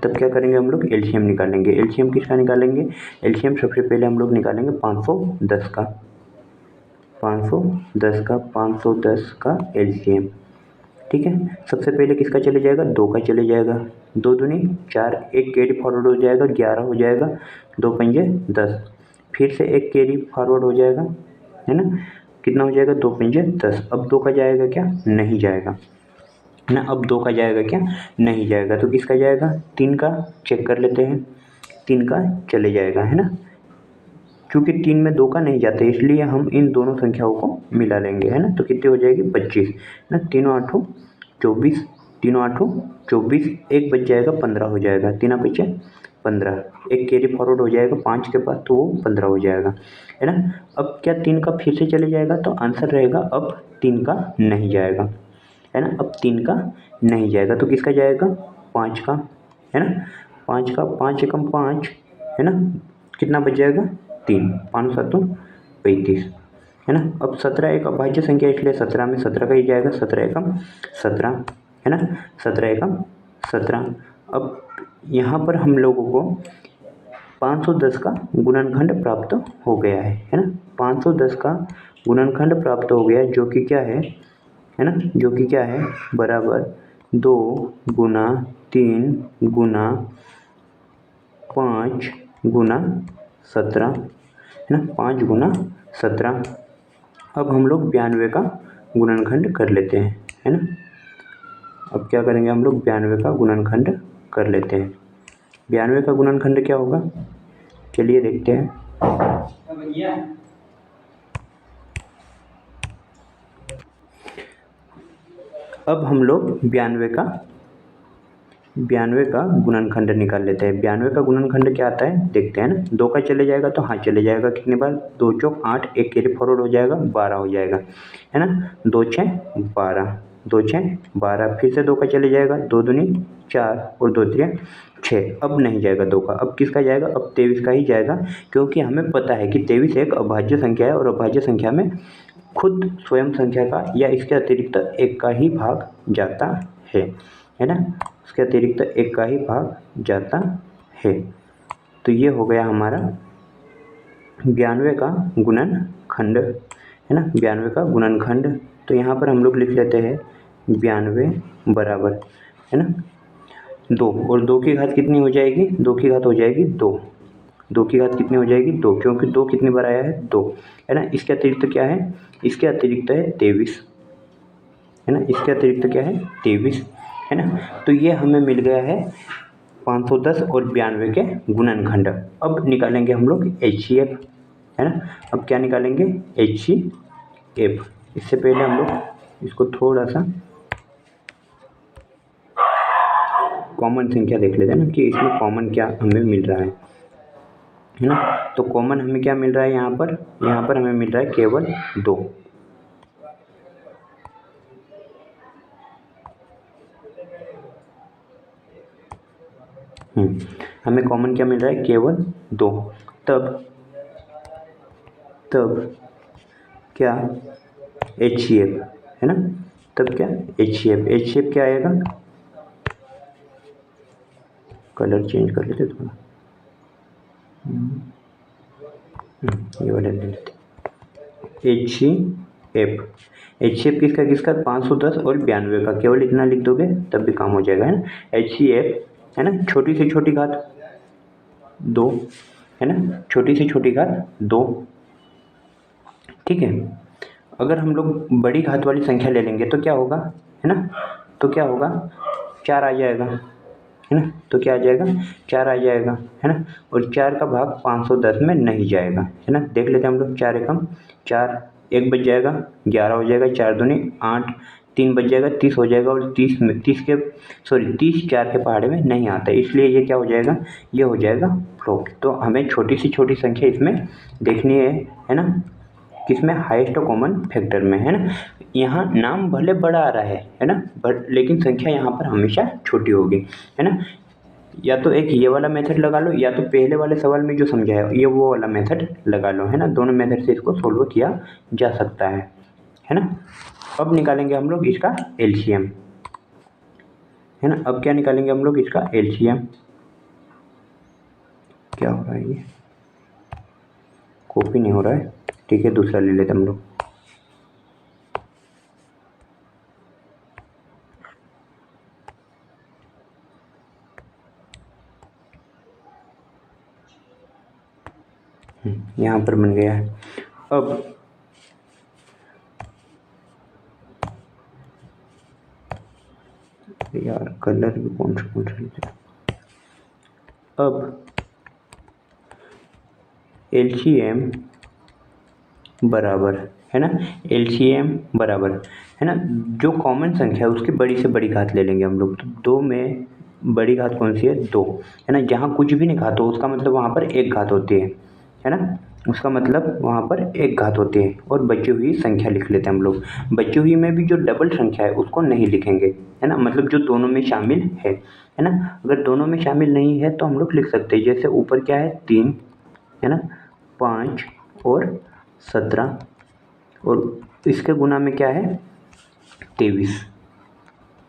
क्या करेंगे हम लोग, एलसीएम निकालेंगे। एलसीएम किसका निकालेंगे, एलसीएम सबसे पहले हम लोग निकालेंगे 510 का एलसीएम, ठीक है, सबसे पहले किसका चले जाएगा, 2 का चले जाएगा, 2 दूनी 4, एक कैरी फॉरवर्ड हो जाएगा 11 हो जाएगा, 2 पंजे 10, फिर से एक कैरी फॉरवर्ड हो जाएगा, है ना, कितना हो जाएगा, 2 पंजे 10। अब 2 का जाएगा क्या, नहीं जाएगा, है ना, अब 2 का जाएगा क्या, नहीं जाएगा, तो किसका जाएगा, 3 का चेक कर लेते हैं, 3 का चले जाएगा, है ना, क्योंकि 3 में 2 का नहीं जाता इसलिए हम इन दोनों संख्याओं को मिला लेंगे, है ना, तो कितनी हो जाएगी 25, ना, 3 8 24, 3 8 24, एक बच जाएगा 15 हो जाएगा, 3 बचे 15, एक कैरी फॉरवर्ड हो जाएगा 5 के पास तो वो 15 हो जाएगा, है ना। अब क्या 3 का फिर से चले जाएगा, तो आंसर रहेगा अब 3 का नहीं जाएगा, है ना, अब 3 का नहीं जाएगा, तो किसका जाएगा, 5 का, है ना, 5 का, 5 एकम 5, है ना, कितना बच जाएगा, 3, 5 7 35, है ना। अब 17 एक अभाज्य संख्या इसलिए 17 में 17 का ही जाएगा, 17 एकम 17, है ना, 17 एकम 17। अब यहाँ पर हम लोगों को 510 का गुणनखंड प्राप्त हो गया है ना, 510 का गुणनखंड प्राप्त हो गया जो कि क्या है ना, जो कि क्या है, बराबर 2 गुना 3 गुना 5 गुना 17, है ना, 5 गुना 17। अब हम लोग 92 का गुणनखंड कर लेते हैं, है ना, अब क्या करेंगे हम लोग, 92 का गुणनखंड कर लेते हैं। 92 का गुणनखंड क्या होगा, चलिए देखते हैं। अब हम लोग 92 का गुणनखंड निकाल लेते हैं। 92 का गुणनखंड क्या आता है देखते हैं ना, 2 का चले जाएगा तो हाँ चले जाएगा, कितने बार, 2 चौक 8, एक कैरी फॉरवर्ड हो जाएगा 12 हो जाएगा, है ना, 2 6 12, 2 6 12, फिर से 2 का चले जाएगा, 2 दूनी 4 और 2 3 6, अब नहीं जाएगा 2 का, अब किसका जाएगा, अब 23 का ही जाएगा, क्योंकि हमें पता है कि 23 एक अभाज्य संख्या है और अभाज्य संख्या में खुद स्वयं संख्या का या इसके अतिरिक्त एक का ही भाग जाता है ना, इसके अतिरिक्त एक का ही भाग जाता है। तो ये हो गया हमारा 92 का गुणनखंड, है ना, 92 का गुणनखंड। तो यहाँ पर हम लोग लिख लेते हैं 92 बराबर, है ना, 2, और 2 की घात कितनी हो जाएगी, 2 की घात हो जाएगी 2, 2 की घात कितनी हो जाएगी 2, क्योंकि 2 कितनी बार आया है 2, है ना, इसके अतिरिक्त क्या है, इसके अतिरिक्त है 23, है ना, इसके अतिरिक्त क्या है 23, है ना। तो ये हमें मिल गया है 510 और 92 के गुणनखंड। अब निकालेंगे हम लोग HCF, है ना, अब क्या निकालेंगे HCF। इससे पहले हम लोग इसको थोड़ा सा कॉमन संख्या देख लेते हैं ना, कि इसमें कॉमन क्या हमें मिल रहा है ना, तो कॉमन हमें क्या मिल रहा है यहाँ पर हमें मिल रहा है केवल 2, हमें कॉमन क्या मिल रहा है, केवल 2, तब क्या HCF, है ना, तब क्या HCF क्या आएगा, कलर चेंज कर लेते थोड़ा, ये वाला ले लेते, HCF किसका किसका, 510 और 92 का, केवल इतना लिख दोगे तब भी काम हो जाएगा, है ना, HCF, है ना, छोटी से छोटी घात 2, है ना, छोटी से छोटी घात 2, ठीक है। अगर हम लोग बड़ी घात वाली संख्या ले लेंगे तो क्या होगा, है ना, तो क्या होगा, 4 आ जाएगा, है ना, तो क्या आ जाएगा, 4 आ जाएगा, है ना, और 4 का भाग 510 में नहीं जाएगा, है ना, देख लेते हैं हम लोग, 4 एकम 4, एक बच जाएगा 11 हो जाएगा, 4 दूनी 8, 3 बच जाएगा 30 हो जाएगा, और 30 4 के पहाड़े में नहीं आता, इसलिए ये क्या हो जाएगा, ये हो जाएगा फ्लोट। तो हमें छोटी से छोटी संख्या इसमें देखनी है ना, किसमें, हाईएस्ट कॉमन फैक्टर में, है ना। यहाँ नाम भले बड़ा आ रहा है ना, बट लेकिन संख्या यहाँ पर हमेशा छोटी होगी, है ना। या तो एक ये वाला मेथड लगा लो, या तो पहले वाले सवाल में जो समझाया ये वो वाला मेथड लगा लो, है ना, दोनों मेथड से इसको सोल्व किया जा सकता है ना। अब निकालेंगे हम लोग इसका LCM, है ना, अब क्या निकालेंगे हम लोग इसका LCM, क्या हो रहा है, ये कॉपी नहीं हो रहा है, ठीक है, दूसरा ले लेते हम लोग, यहाँ पर बन गया है। अब यार कलर भी कौन सा लेते हैं। अब LCM बराबर है ना, LCM बराबर है ना, जो कॉमन संख्या है उसकी बड़ी से बड़ी घात ले लेंगे हम लोग। तो 2 में बड़ी घात कौन सी है, 2 है ना। जहाँ कुछ भी नहीं घात हो उसका मतलब वहाँ पर एक घात होती है ना, उसका मतलब वहाँ पर एक घात होती है। और बची हुई संख्या लिख लेते हैं हम लोग। बची हुई में भी जो डबल संख्या है उसको नहीं लिखेंगे, है ना, मतलब जो दोनों में शामिल है ना। अगर दोनों में शामिल नहीं है तो हम लोग लिख सकते हैं, जैसे ऊपर क्या है 3 है ना, 5 और 17, और इसके गुना में क्या है 23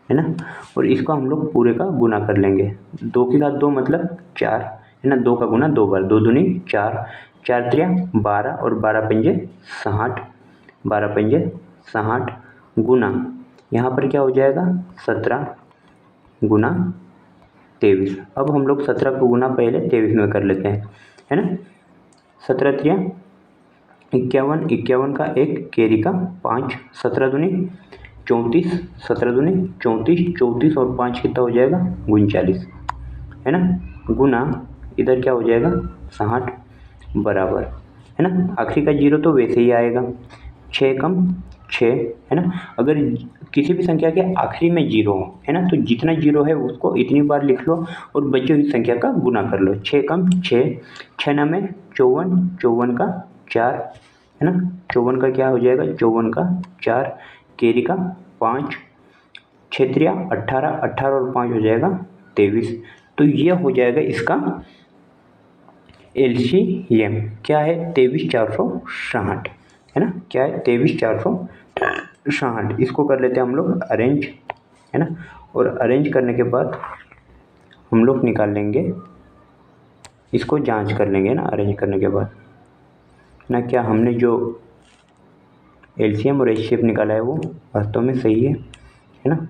है ना। और इसको हम लोग पूरे का गुना कर लेंगे। 2 की घात 2 मतलब 4 है ना, 2 का गुना 2 बार, 2 दूनी 4, 4 त्रिया 12 और 12 पंजे 60, 12 पंजे 60 गुना यहाँ पर क्या हो जाएगा 17 गुना 23। अब हम लोग 17 को गुना पहले 23 में कर लेते हैं, है ना। 17 त्रिया 51, 51 का 1, कैरी का 5, 17 दूनी 34, 17 दूनी 34, 34 और 5 कितना हो जाएगा 39 है ना, गुना इधर क्या हो जाएगा 60 बराबर है ना। आखिरी का जीरो तो वैसे ही आएगा, 6 कम 6 है ना। अगर किसी भी संख्या के आखिरी में जीरो हो है ना, तो जितना जीरो है उसको इतनी बार लिख लो और बची हुई संख्या का गुना कर लो। 6 कम 6, 6 ना में 54, 54 का 4 है ना, 54 का क्या हो जाएगा 54 का 4, कैरी का 5, 6 त्रिया 18, 18 और 5 हो जाएगा 23। तो ये हो जाएगा इसका LCM क्या है 23,460 है ना, क्या है 23,460। इसको कर लेते हैं हम लोग अरेंज है ना, और अरेंज करने के बाद हम लोग निकाल लेंगे, इसको जांच कर लेंगे ना अरेंज करने के बाद ना, क्या हमने जो LCM और HCF निकाला है वो वास्तव में सही है ना।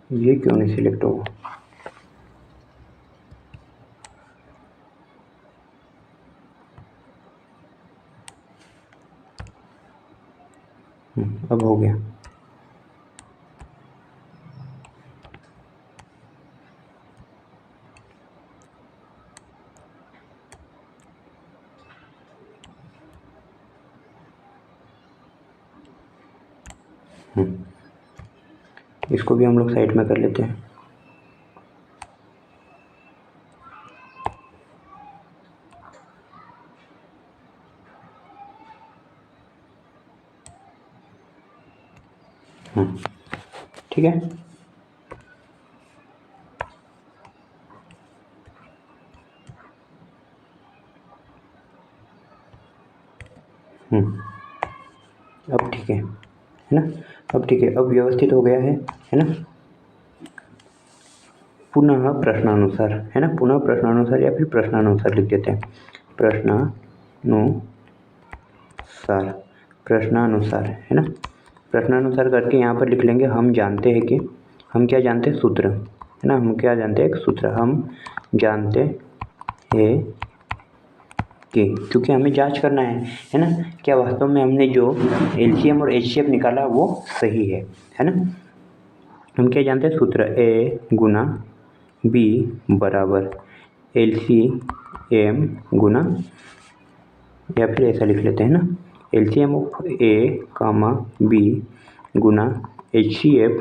ये क्यों नहीं सिलेक्ट होगा, अब हो गया। इसको भी हम लोग साइड में कर लेते हैं। ठीक है, अब ठीक है ना, अब ठीक है, अब व्यवस्थित हो गया है ना। पुनः प्रश्नानुसार है ना, पुनः प्रश्नानुसार या फिर प्रश्नानुसार लिख देते हैं, प्रश्नानुसार, प्रश्नानुसार है ना। प्रश्नानुसार करके यहाँ पर लिख लेंगे, हम जानते हैं कि, हम क्या जानते हैं सूत्र है ना, हम क्या जानते हैं एक सूत्र, हम जानते हैं कि, क्योंकि हमें जांच करना है ना, क्या वास्तव में हमने जो LCM और HCF निकाला वो सही है ना। हम क्या जानते हैं सूत्र A गुना B बराबर LCM गुना, या फिर ऐसा लिख लेते हैं ना, LCM of A comma B गुना HCF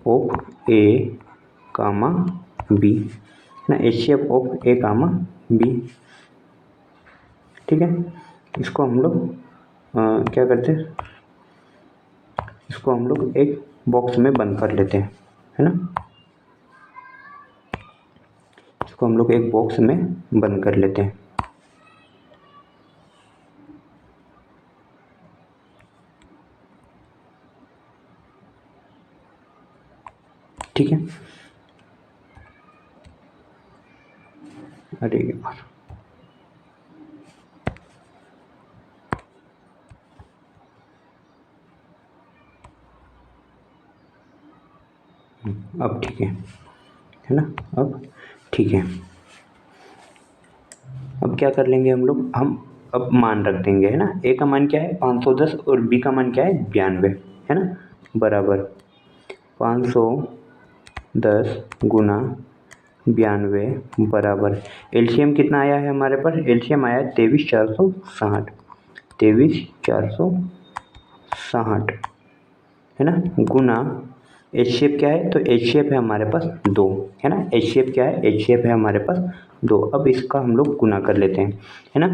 of A comma B ना, HCF of A comma B। ठीक है, इसको हम लोग क्या करते हैं, इसको हम लोग एक बॉक्स में बंद कर लेते हैं है ना, इसको हम लोग एक बॉक्स में बंद कर लेते हैं। ठीक है, अरे यार अब ठीक है ना, अब ठीक है। अब क्या कर लेंगे हम लोग, हम अब मान रख देंगे, है ना। ए का मान क्या है 510 और बी का मान क्या है 92, है ना, बराबर 510 गुना 92 बराबर एलसीएम कितना आया है हमारे पास, एलसीएम आया 23,460, 23,460, है ना, गुना एच सी एफ क्या है, तो एच सी एफ है हमारे पास 2, है ना, एच सी एफ क्या है, एच सी एफ है हमारे पास 2। अब इसका हम लोग गुना कर लेते हैं, है ना।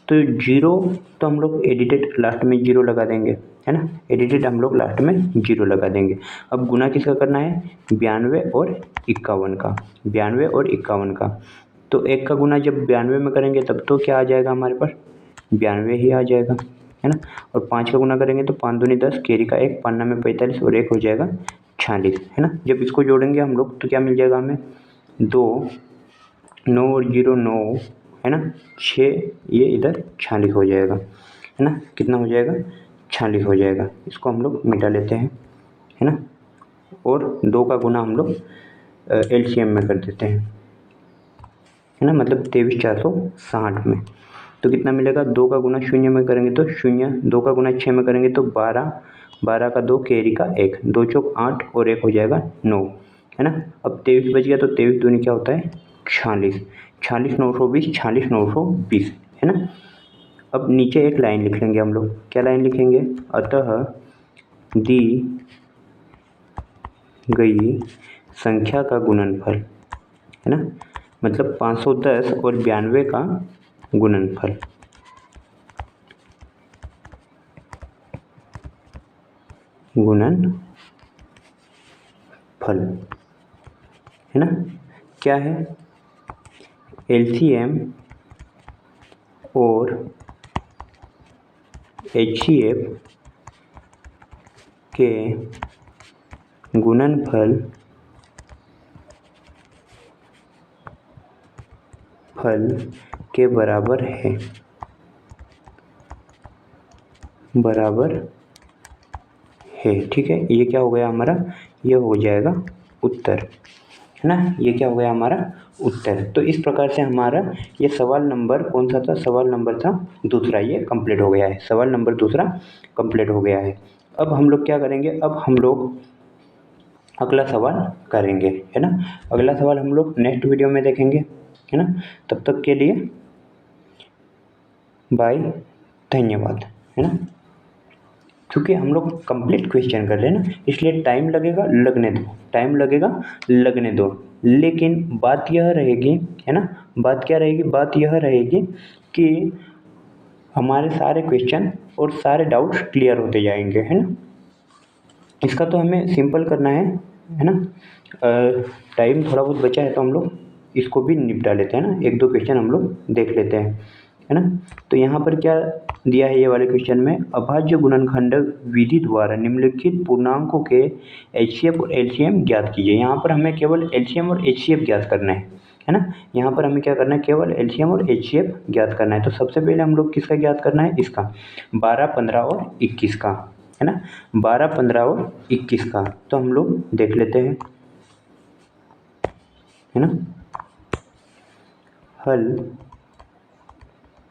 तो जीरो, तो हम लोग एडिटेड लास्ट में जीरो लगा देंगे, है ना, एडिटेड हम लोग लास्ट में जीरो लगा देंगे। अब गुना किसका करना है, 92 और 51 का, 92 और 51 का। तो एक का गुना जब 92 में करेंगे तब तो क्या आ जाएगा हमारे पास, 92 ही आ जाएगा, है ना। और 5 का गुना करेंगे तो 5 दूनी 10, कैरी का 1, 5 में 45 और 1 हो जाएगा 46, है ना। जब इसको जोड़ेंगे हम लोग तो क्या मिल जाएगा हमें, 2, 9 और 0 9, है ना, 6, ये इधर 46 हो जाएगा, है ना। कितना हो जाएगा, 46 हो जाएगा। इसको हम लोग मिटा लेते हैं, है ना। और 2 का गुना हम लोग एलसीएम में कर देते हैं, है ना, मतलब 23,460 में। तो कितना मिलेगा, 2 का गुना शून्य में करेंगे तो शून्य, 2 का गुना 6 में करेंगे तो 12, 12 का 2, कैरी का 1, 2 चौक 8 और 1 हो जाएगा 9, है ना। अब 23 बच गया तो 23 दूनी क्या होता है 46, 46 920, 46 920, है ना। अब नीचे एक लाइन लिख लेंगे हम लोग, क्या लाइन लिखेंगे, अतः दी गई संख्या का गुणनफल, है ना, मतलब 510 और 92 का गुणनफल, गुणनफल, है ना, क्या है, एलसीएम और एचसीएफ के गुणनफल के बराबर है, बराबर है, ठीक है। ये क्या हो गया हमारा, ये हो जाएगा उत्तर, है ना, ये क्या हो गया हमारा उत्तर। तो इस प्रकार से हमारा ये सवाल नंबर कौन सा था, सवाल नंबर था दूसरा, ये कंप्लीट हो गया है, सवाल नंबर दूसरा कंप्लीट हो गया है। अब हम लोग क्या करेंगे, अब हम लोग अगला सवाल करेंगे, है ना। अगला सवाल हम लोग नेक्स्ट वीडियो में देखेंगे, है ना। तब तक के लिए बाय, धन्यवाद, है ना। क्योंकि हम लोग कंप्लीट क्वेश्चन कर रहे हैं ना, इसलिए टाइम लगेगा, लगने दो, टाइम लगेगा, लगने दो। लेकिन बात यह रहेगी, है ना, बात क्या रहेगी, बात यह रहेगी कि हमारे सारे क्वेश्चन और सारे डाउट्स क्लियर होते जाएंगे, है ना। इसका तो हमें सिंपल करना है ना। टाइम थोड़ा बहुत बचा है तो हम लोग इसको भी निपटा लेते हैं ना, एक दो क्वेश्चन हम लोग देख लेते हैं, है ना। तो यहाँ पर क्या दिया है ये वाले क्वेश्चन में, अभाज्य गुणनखंड विधि द्वारा निम्नलिखित पूर्णांकों के एचसीएफ और एलसीएम ज्ञात कीजिए। यहाँ पर हमें केवल एलसीएम और एचसीएफ ज्ञात करना है ना। यहाँ पर हमें क्या करना है, केवल एलसीएम और एचसीएफ ज्ञात करना है। तो सबसे पहले हम लोग किसका ज्ञात करना है, इसका 12 15 और 21 का, है ना, 12 15 और 21 का। तो हम लोग देख लेते हैं, है ना। हल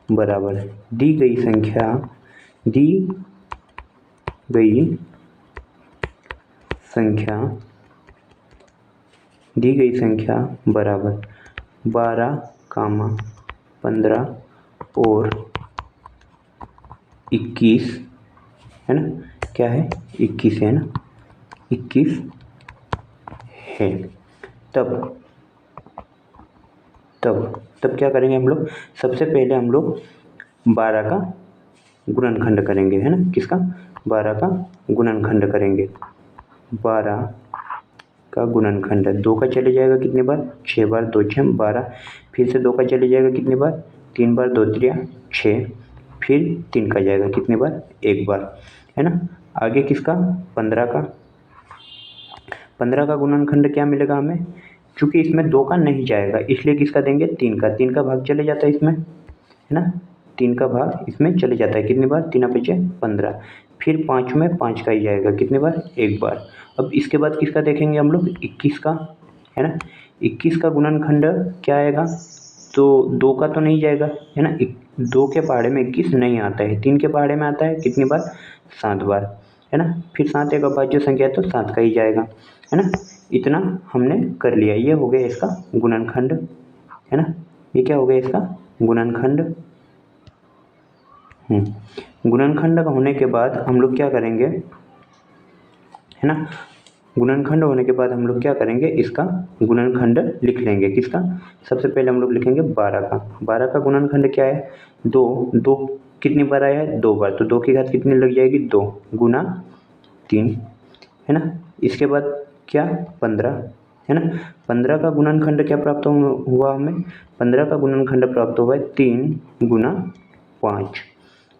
बराबर दी गई संख्या, दी गई संख्या, दी गई संख्या बराबर 12, 15 और 21, है ना, क्या है 21 है ना, 21 है। तब तब तब क्या करेंगे हम लोग, सबसे पहले हम लोग 12 का गुणनखंड करेंगे, है ना, किसका, 12 का गुणनखंड करेंगे, 12 का गुणनखंड, 2 का चले जाएगा कितने बार, 6 बार, 2 6 12, फिर से 2 का चले जाएगा कितने बार, 3 बार, 2 3 6, फिर 3 का जाएगा कितने बार, 1 बार, है ना। आगे किसका, 15 का, 15 का गुणनखंड क्या मिलेगा हमें, चूंकि इसमें 2 का नहीं जाएगा इसलिए किसका देंगे, 3 का, 3 का भाग चले जाता है इसमें, है ना, 3 का भाग इसमें चले जाता है कितनी बार, 3 5 15, फिर 5 में 5 का ही जाएगा, कितनी बार, एक बार। अब इसके बाद किसका देखेंगे हम लोग, 21 का, है ना। 21 का गुणनखंड क्या आएगा, तो 2 का तो नहीं जाएगा, है ना। 2 के पहाड़े में 21 नहीं आता है, 3 के पहाड़े में आता है, कितनी बार, 7 बार, है ना। फिर 7 एक अभाज्य संख्या है तो 7 का ही जाएगा, है ना। इतना हमने कर लिया, ये हो गया इसका गुणनखंड, है ना। ये क्या हो गया इसका गुणनखंड। गुणनखंड होने के बाद हम लोग क्या करेंगे, है ना। गुणनखंड होने के बाद हम लोग क्या करेंगे, इसका गुणनखंड लिख लेंगे, किसका, सबसे पहले हम लोग लिखेंगे 12 का। 12 का गुणनखंड क्या है, 2। 2 कितनी बार आया है, 2 बार, तो 2 की घात कितनी लग जाएगी, 2 गुना 3, है ना। इसके बाद क्या, 15, है ना। 15 का गुणनखंड क्या प्राप्त हुआ हमें, 15 का गुणनखंड प्राप्त हुआ है 3 गुना 5,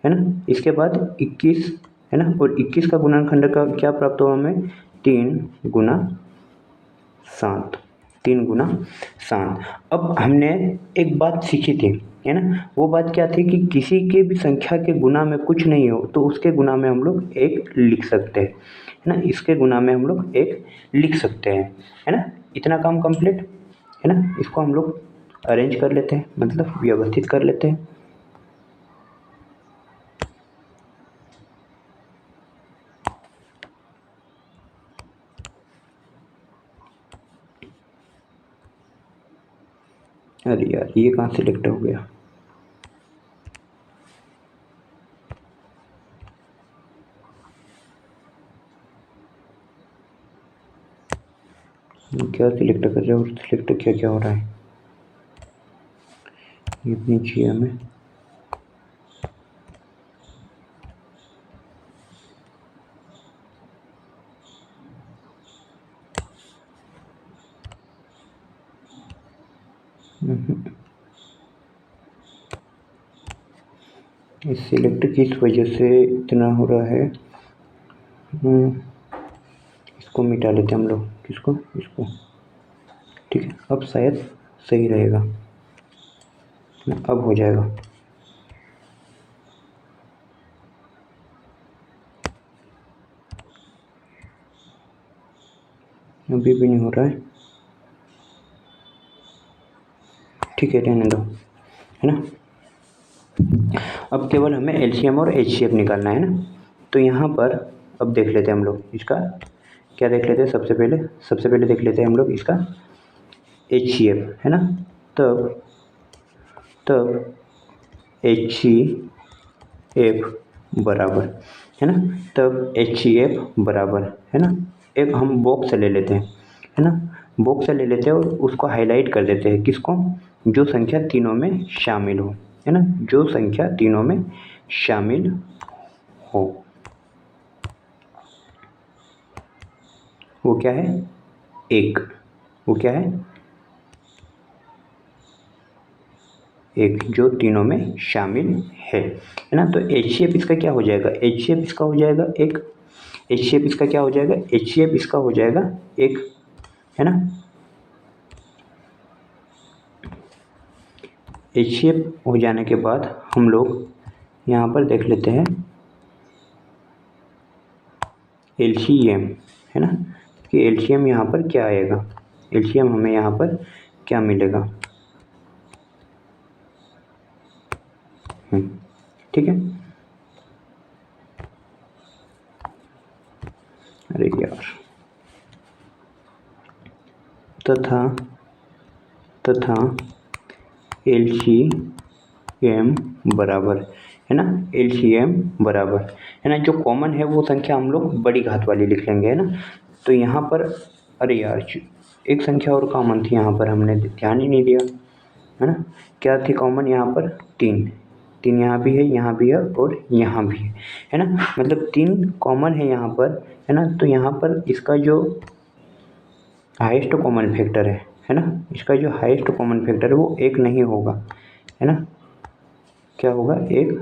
है ना। इसके बाद 21, है ना, और 21 का गुणनखंड का क्या प्राप्त हुआ हमें, 3 गुना 7, 3 गुना 7। अब हमने एक बात सीखी थी, है ना, वो बात क्या थी कि किसी के भी संख्या के गुना में कुछ नहीं हो तो उसके गुना में हम लोग 1 लिख सकते हैं, है ना। इसके गुना में हम लोग 1 लिख सकते हैं, है ना। इतना काम कंप्लीट, है ना। इसको हम लोग अरेंज कर लेते हैं, मतलब व्यवस्थित कर लेते हैं। अरे यार, ये कहाँ सिलेक्ट हो गया, क्या सिलेक्ट कर रहे हो, सिलेक्ट क्या क्या हो रहा है, ये भी नहीं चाहिए हमें। इस सिलेक्ट किस वजह से इतना हो रहा है, इसको मिटा लेते हैं हम लोग, किसको, इसको, ठीक है। अब शायद सही रहेगा, अब हो जाएगा। अभी भी नहीं हो रहा है, ठीक है, रहने दो, है ना। अब केवल हमें एलसीएम और एचसीएफ निकालना है ना। तो यहाँ पर अब देख लेते हैं हम लोग इसका, क्या देख लेते हैं, सबसे पहले देख लेते हैं हम लोग इसका एचसीएफ, है ना। तब तब एचसीएफ बराबर, है ना, तब एचसीएफ बराबर, है ना। एक हम बॉक्स ले लेते हैं, है ना, बॉक्स ले लेते हैं और उसको हाईलाइट कर देते हैं, किसको, जो संख्या तीनों में शामिल हो, है ना, जो संख्या तीनों में शामिल हो। वो क्या है, एक, वो क्या है, एक, जो तीनों में शामिल है ना। तो एचसीएफ इसका क्या हो जाएगा, एचसीएफ इसका हो जाएगा एक, एचसीएफ इसका क्या हो जाएगा, एचसीएफ इसका हो जाएगा एक, है ना। एचसीएफ हो जाने के बाद हम लोग यहाँ पर देख लेते हैं एलसीएम, है ना, कि एलसीएम यहाँ पर क्या आएगा, एलसीएम हमें यहाँ पर क्या मिलेगा, ठीक है। अरे यार, तथा तथा एलसीएम बराबर, है ना, एलसीएम बराबर, है ना, जो कॉमन है वो संख्या हम लोग बड़ी घात वाली लिख लेंगे, है ना। तो यहाँ पर, अरे यार, एक संख्या और कॉमन थी यहाँ पर, हमने ध्यान ही नहीं दिया, है ना। क्या थी कॉमन यहाँ पर, 3, 3 यहाँ भी है, यहाँ भी है और यहाँ भी है ना, मतलब 3 कॉमन है यहाँ पर, है ना। तो यहाँ पर इसका जो हाईएस्ट कॉमन फैक्टर है ना, इसका जो हाईएस्ट कॉमन फैक्टर है वो 1 नहीं होगा, है ना। क्या होगा, एक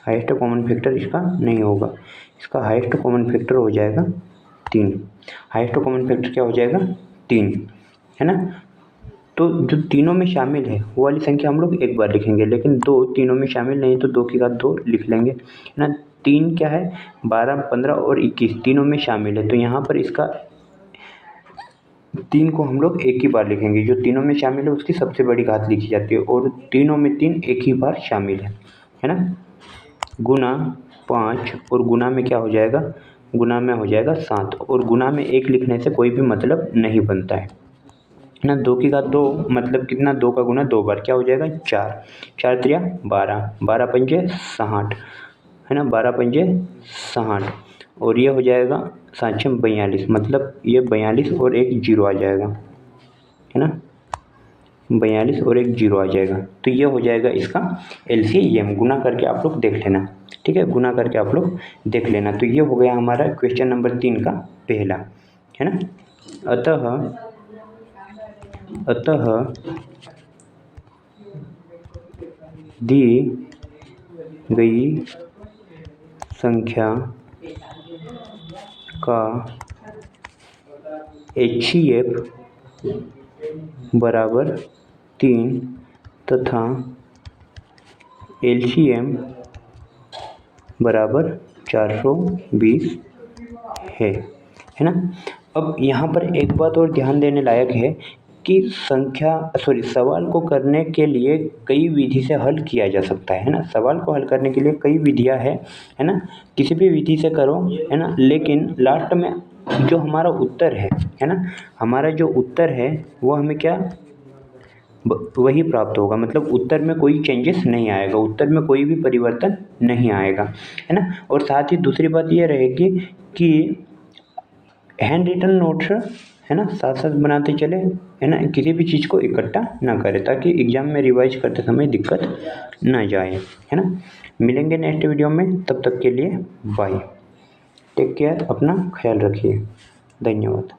हाईएस्ट कॉमन फैक्टर इसका नहीं होगा, इसका हाईएस्ट कॉमन फैक्टर हो जाएगा 3, हाईएस्ट कॉमन फैक्टर क्या हो जाएगा, 3, है ना। तो जो तीनों में शामिल है वो वाली संख्या हम लोग एक बार लिखेंगे, लेकिन दो तीनों में शामिल नहीं तो 2 की घात 2 लिख लेंगे, है ना। 3 क्या है, 12, 15 और 21 तीनों में शामिल है। तो यहाँ पर इसका 3 को हम लोग एक ही बार लिखेंगे, जो तीनों में शामिल है उसकी सबसे बड़ी घात लिखी जाती है, और तीनों में 3 एक ही बार शामिल है ना। गुना 5 और गुना में क्या हो जाएगा, गुना में हो जाएगा 7, और गुना में 1 लिखने से कोई भी मतलब नहीं बनता है ना। 2 की घात 2 मतलब कितना, 2 का गुना 2 बार, क्या हो जाएगा 4, 4 त्रिया 12, 12 पंजे 60 है ना, 12 पंजे 60, और ये हो जाएगा 7 छम 42, मतलब ये 42 और एक जीरो आ जाएगा, है ना, 42 और एक जीरो आ जाएगा। तो ये हो जाएगा इसका एलसीएम। गुना करके आप लोग देख लेना, ठीक है, गुना करके आप लोग देख लेना। तो ये हो गया हमारा क्वेश्चन नंबर 3 का पहला, है ना। अतः दी गई संख्या का HCF बराबर 3 तथा LCM बराबर 420 है ना। अब यहाँ पर एक बात और ध्यान देने लायक है कि सवाल को करने के लिए कई विधि से हल किया जा सकता है ना। सवाल को हल करने के लिए कई विधियाँ है ना, किसी भी विधि से करो, है ना, लेकिन लास्ट में जो हमारा उत्तर है ना, हमारा जो उत्तर है वो हमें क्या वही प्राप्त होगा, मतलब उत्तर में कोई चेंजेस नहीं आएगा, उत्तर में कोई भी परिवर्तन नहीं आएगा, है ना। और साथ ही दूसरी बात ये रहेगी कि हैंड रिटन नोट्स, है ना, साथ साथ बनाते चले, है ना, किसी भी चीज़ को इकट्ठा ना करें ताकि एग्ज़ाम में रिवाइज करते समय दिक्कत ना जाए, है ना। मिलेंगे नेक्स्ट वीडियो में, तब तक के लिए बाय, टेक केयर, अपना ख्याल रखिए, धन्यवाद।